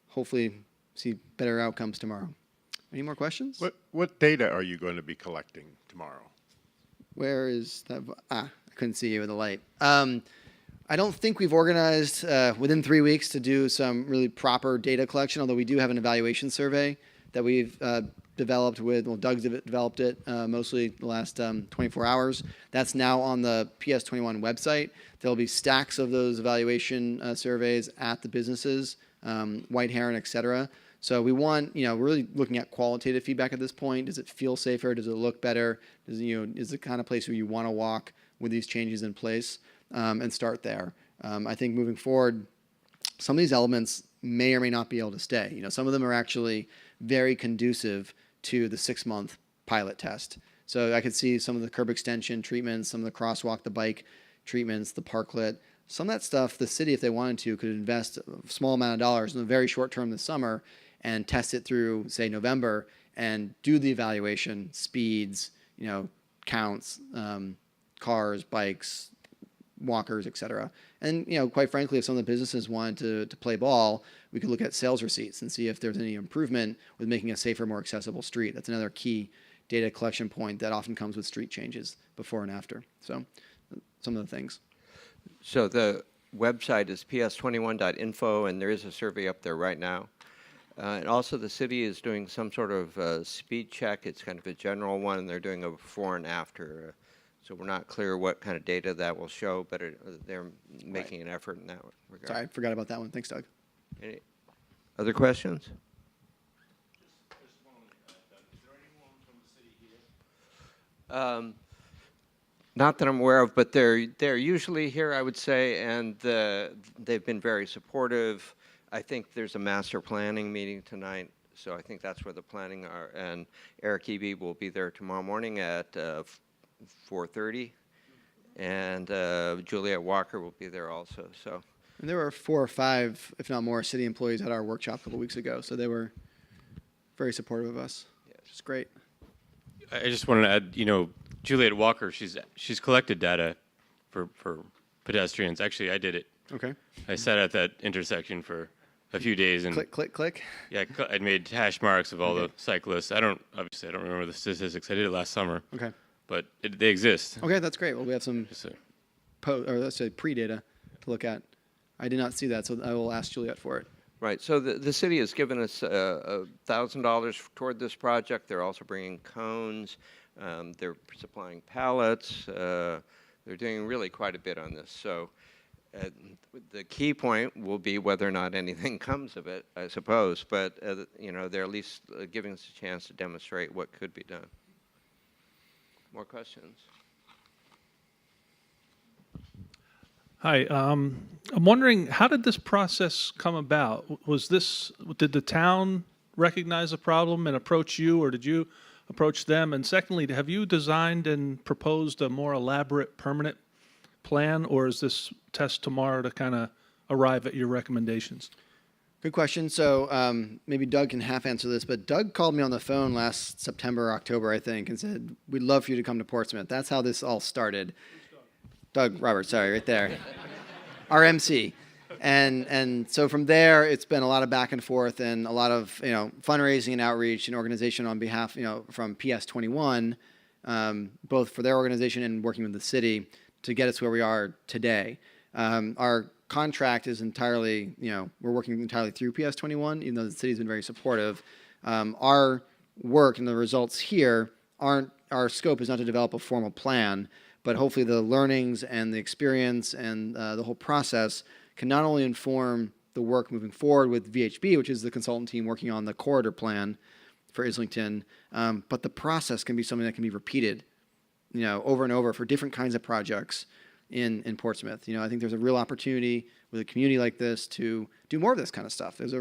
hopefully see better outcomes tomorrow. Any more questions? What data are you going to be collecting tomorrow? Where is that? I couldn't see you with the light. I don't think we've organized within 3 weeks to do some really proper data collection, although we do have an evaluation survey that we've developed Doug's developed it mostly the last 24 hours. That's now on the PS21 website. There'll be stacks of those evaluation surveys at the businesses, White Heron, et cetera. So we want, we're really looking at qualitative feedback at this point. Does it feel safer? Does it look better? Is it the kind of place where you want to walk with these changes in place? And start there. I think moving forward, some of these elements may or may not be able to stay. Some of them are actually very conducive to the 6-month pilot test. So I could see some of the curb extension treatments, some of the crosswalk, the bike treatments, the parklet. Some of that stuff, the city, if they wanted to, could invest a small amount of dollars in the very short term this summer and test it through, say, November and do the evaluation, speeds, counts, cars, bikes, walkers, et cetera. And, quite frankly, if some of the businesses wanted to play ball, we could look at sales receipts and see if there's any improvement with making a safer, more accessible street. That's another key data collection point that often comes with street changes before and after. So some of the things. So the website is ps21.info, and there is a survey up there right now. And also the city is doing some sort of speed check. It's kind of a general one, and they're doing a before and after. So we're not clear what kind of data that will show, but they're making an effort in that regard. Sorry, I forgot about that one. Thanks, Doug. Any other questions? Not that I'm aware of, but they're usually here, I would say, and they've been very supportive. I think there's a master planning meeting tonight, so I think that's where the planning are. And Eric Eby will be there tomorrow morning at 4:30, and Juliet Walker will be there also. So. And there were 4 or 5, if not more, city employees at our workshop a couple weeks ago, so they were very supportive of us. Yes. Which is great. I just wanted to add, Juliet Walker, she's collected data for pedestrians. Actually, I did it. Okay. I sat at that intersection for a few days and Click, click, click. yeah, I made hash marks of all the cyclists. I don't remember the statistics. I did it last summer, Okay. but they exist. Okay, that's great. Well, we have some So, let's say pre-data to look at. I did not see that, so I will ask Juliet for it. Right. So the city has given us $1,000 toward this project. They're also bringing cones. They're supplying pallets. They're doing really quite a bit on this. So the key point will be whether or not anything comes of it, I suppose. But they're at least giving us a chance to demonstrate what could be done. More questions? Hi, I'm wondering, how did this process come about? Did the town recognize a problem and approach you, or did you approach them? And secondly, have you designed and proposed a more elaborate permanent plan, or is this test tomorrow to kind of arrive at your recommendations? Good question. So maybe Doug can half answer this, but Doug called me on the phone last September, October, I think, and said, we'd love for you to come to Portsmouth. That's how this all started. Doug Roberts, sorry, right there. Our MC. And so from there, it's been a lot of back and forth and a lot of fundraising and outreach and organization on behalf, from PS21, both for their organization and working with the city to get us where we are today. Our contract is entirely, we're working entirely through PS21, even though the city's been very supportive. Our work and the results here our scope is not to develop a formal plan, but hopefully the learnings and the experience and the whole process can not only inform the work moving forward with VHB, which is the consultant team working on the corridor plan for Islington, but the process can be something that can be repeated, over and over for different kinds of projects in Portsmouth. I think there's a real opportunity with a community like this to do more of this kind of stuff. There's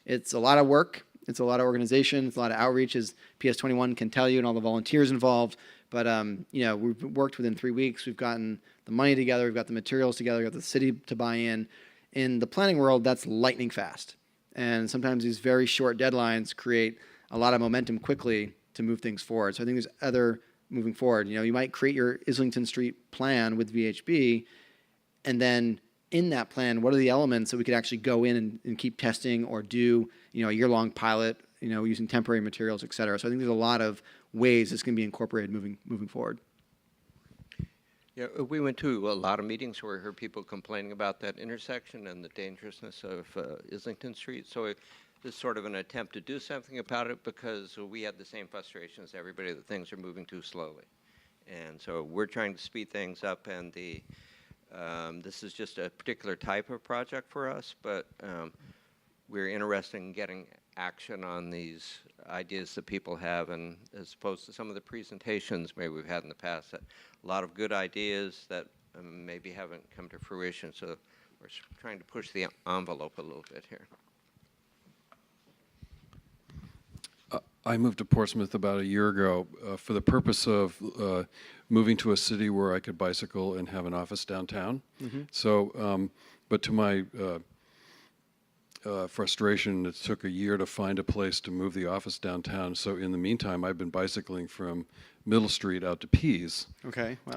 it's a lot of work, it's a lot of organization, it's a lot of outreach, as PS21 can tell you, and all the volunteers involved. But we've worked within 3 weeks. We've gotten the money together. We've got the materials together. We've got the city to buy in. In the planning world, that's lightning fast. And sometimes these very short deadlines create a lot of momentum quickly to move things forward. So I think there's other moving forward. You might create your Islington Street plan with VHB, and then in that plan, what are the elements that we could actually go in and keep testing or do, a year-long pilot, using temporary materials, et cetera. So I think there's a lot of ways this can be incorporated moving forward. Yeah, we went to a lot of meetings where we heard people complaining about that intersection and the dangerousness of Islington Street. So it's sort of an attempt to do something about it because we had the same frustration as everybody that things are moving too slowly. And so we're trying to speed things up, and this is just a particular type of project for us, but we're interested in getting action on these ideas that people have, and as opposed to some of the presentations maybe we've had in the past, that a lot of good ideas that maybe haven't come to fruition. So we're trying to push the envelope a little bit here. I moved to Portsmouth about a year ago for the purpose of moving to a city where I could bicycle and have an office downtown. So, but to my frustration, it took a year to find a place to move the office downtown. So in the meantime, I've been bicycling from Middle Street out to Pease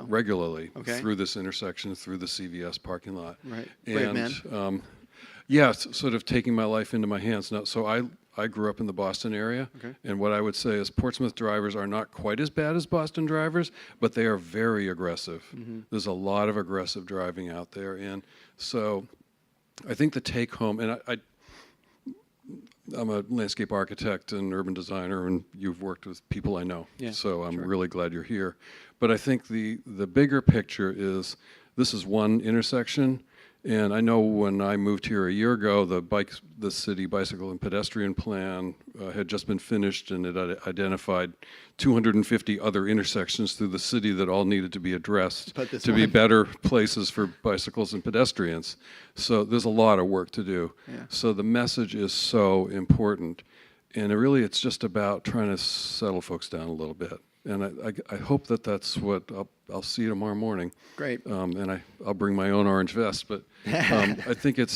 regularly through this intersection, through the CVS parking lot. Right. And, Brave man. Yeah, sort of taking my life into my hands. Now, so I grew up in the Boston area, and what I would say is Portsmouth drivers are not quite as bad as Boston drivers, but they are very aggressive. There's a lot of aggressive driving out there, and so I think the take home, and I'm a landscape architect and urban designer, and you've worked with people I know, so I'm really glad you're here. But I think the bigger picture is this is one intersection. And I know when I moved here a year ago, the city bicycle and pedestrian plan had just been finished, and it identified 250 other intersections through the city that all needed to be addressed to be better places for bicycles and pedestrians. So there's a lot of work to do. So the message is so important. And it's just about trying to settle folks down a little bit. And I hope that that's what I'll see you tomorrow morning. Great. And I'll bring my own orange vest. But I think it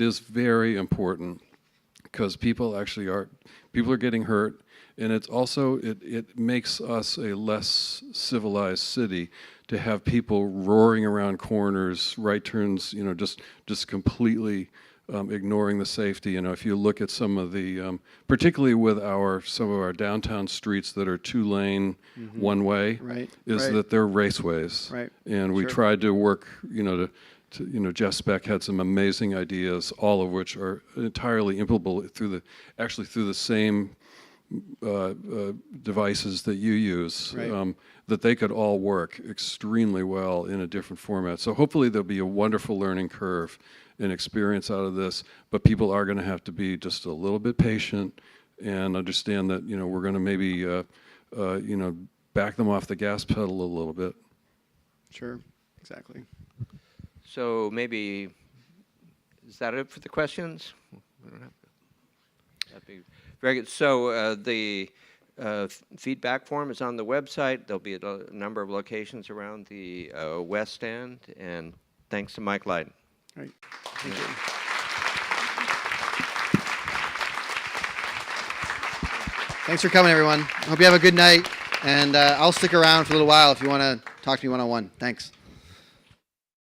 is very important because people are getting hurt, and it's also it makes us a less civilized city to have people roaring around corners, right turns, just completely ignoring the safety. If you look at some of the, particularly with some of our downtown streets that are 2-lane, one way, that they're raceways. Right. And we tried to work, Jeff Speck had some amazing ideas, all of which are entirely implementable through the same devices that you use, that they could all work extremely well in a different format. So hopefully there'll be a wonderful learning curve and experience out of this, but people are going to have to be just a little bit patient and understand that, we're going to maybe, back them off the gas pedal a little bit. Sure, exactly. So maybe, is that it for the questions? That'd be very good. So the feedback form is on the website. There'll be a number of locations around the West End, and thanks to Mike Lydon. Right. Thank you. Thanks for coming, everyone. I hope you have a good night, and I'll stick around for a little while if you want to talk to me one-on-one. Thanks.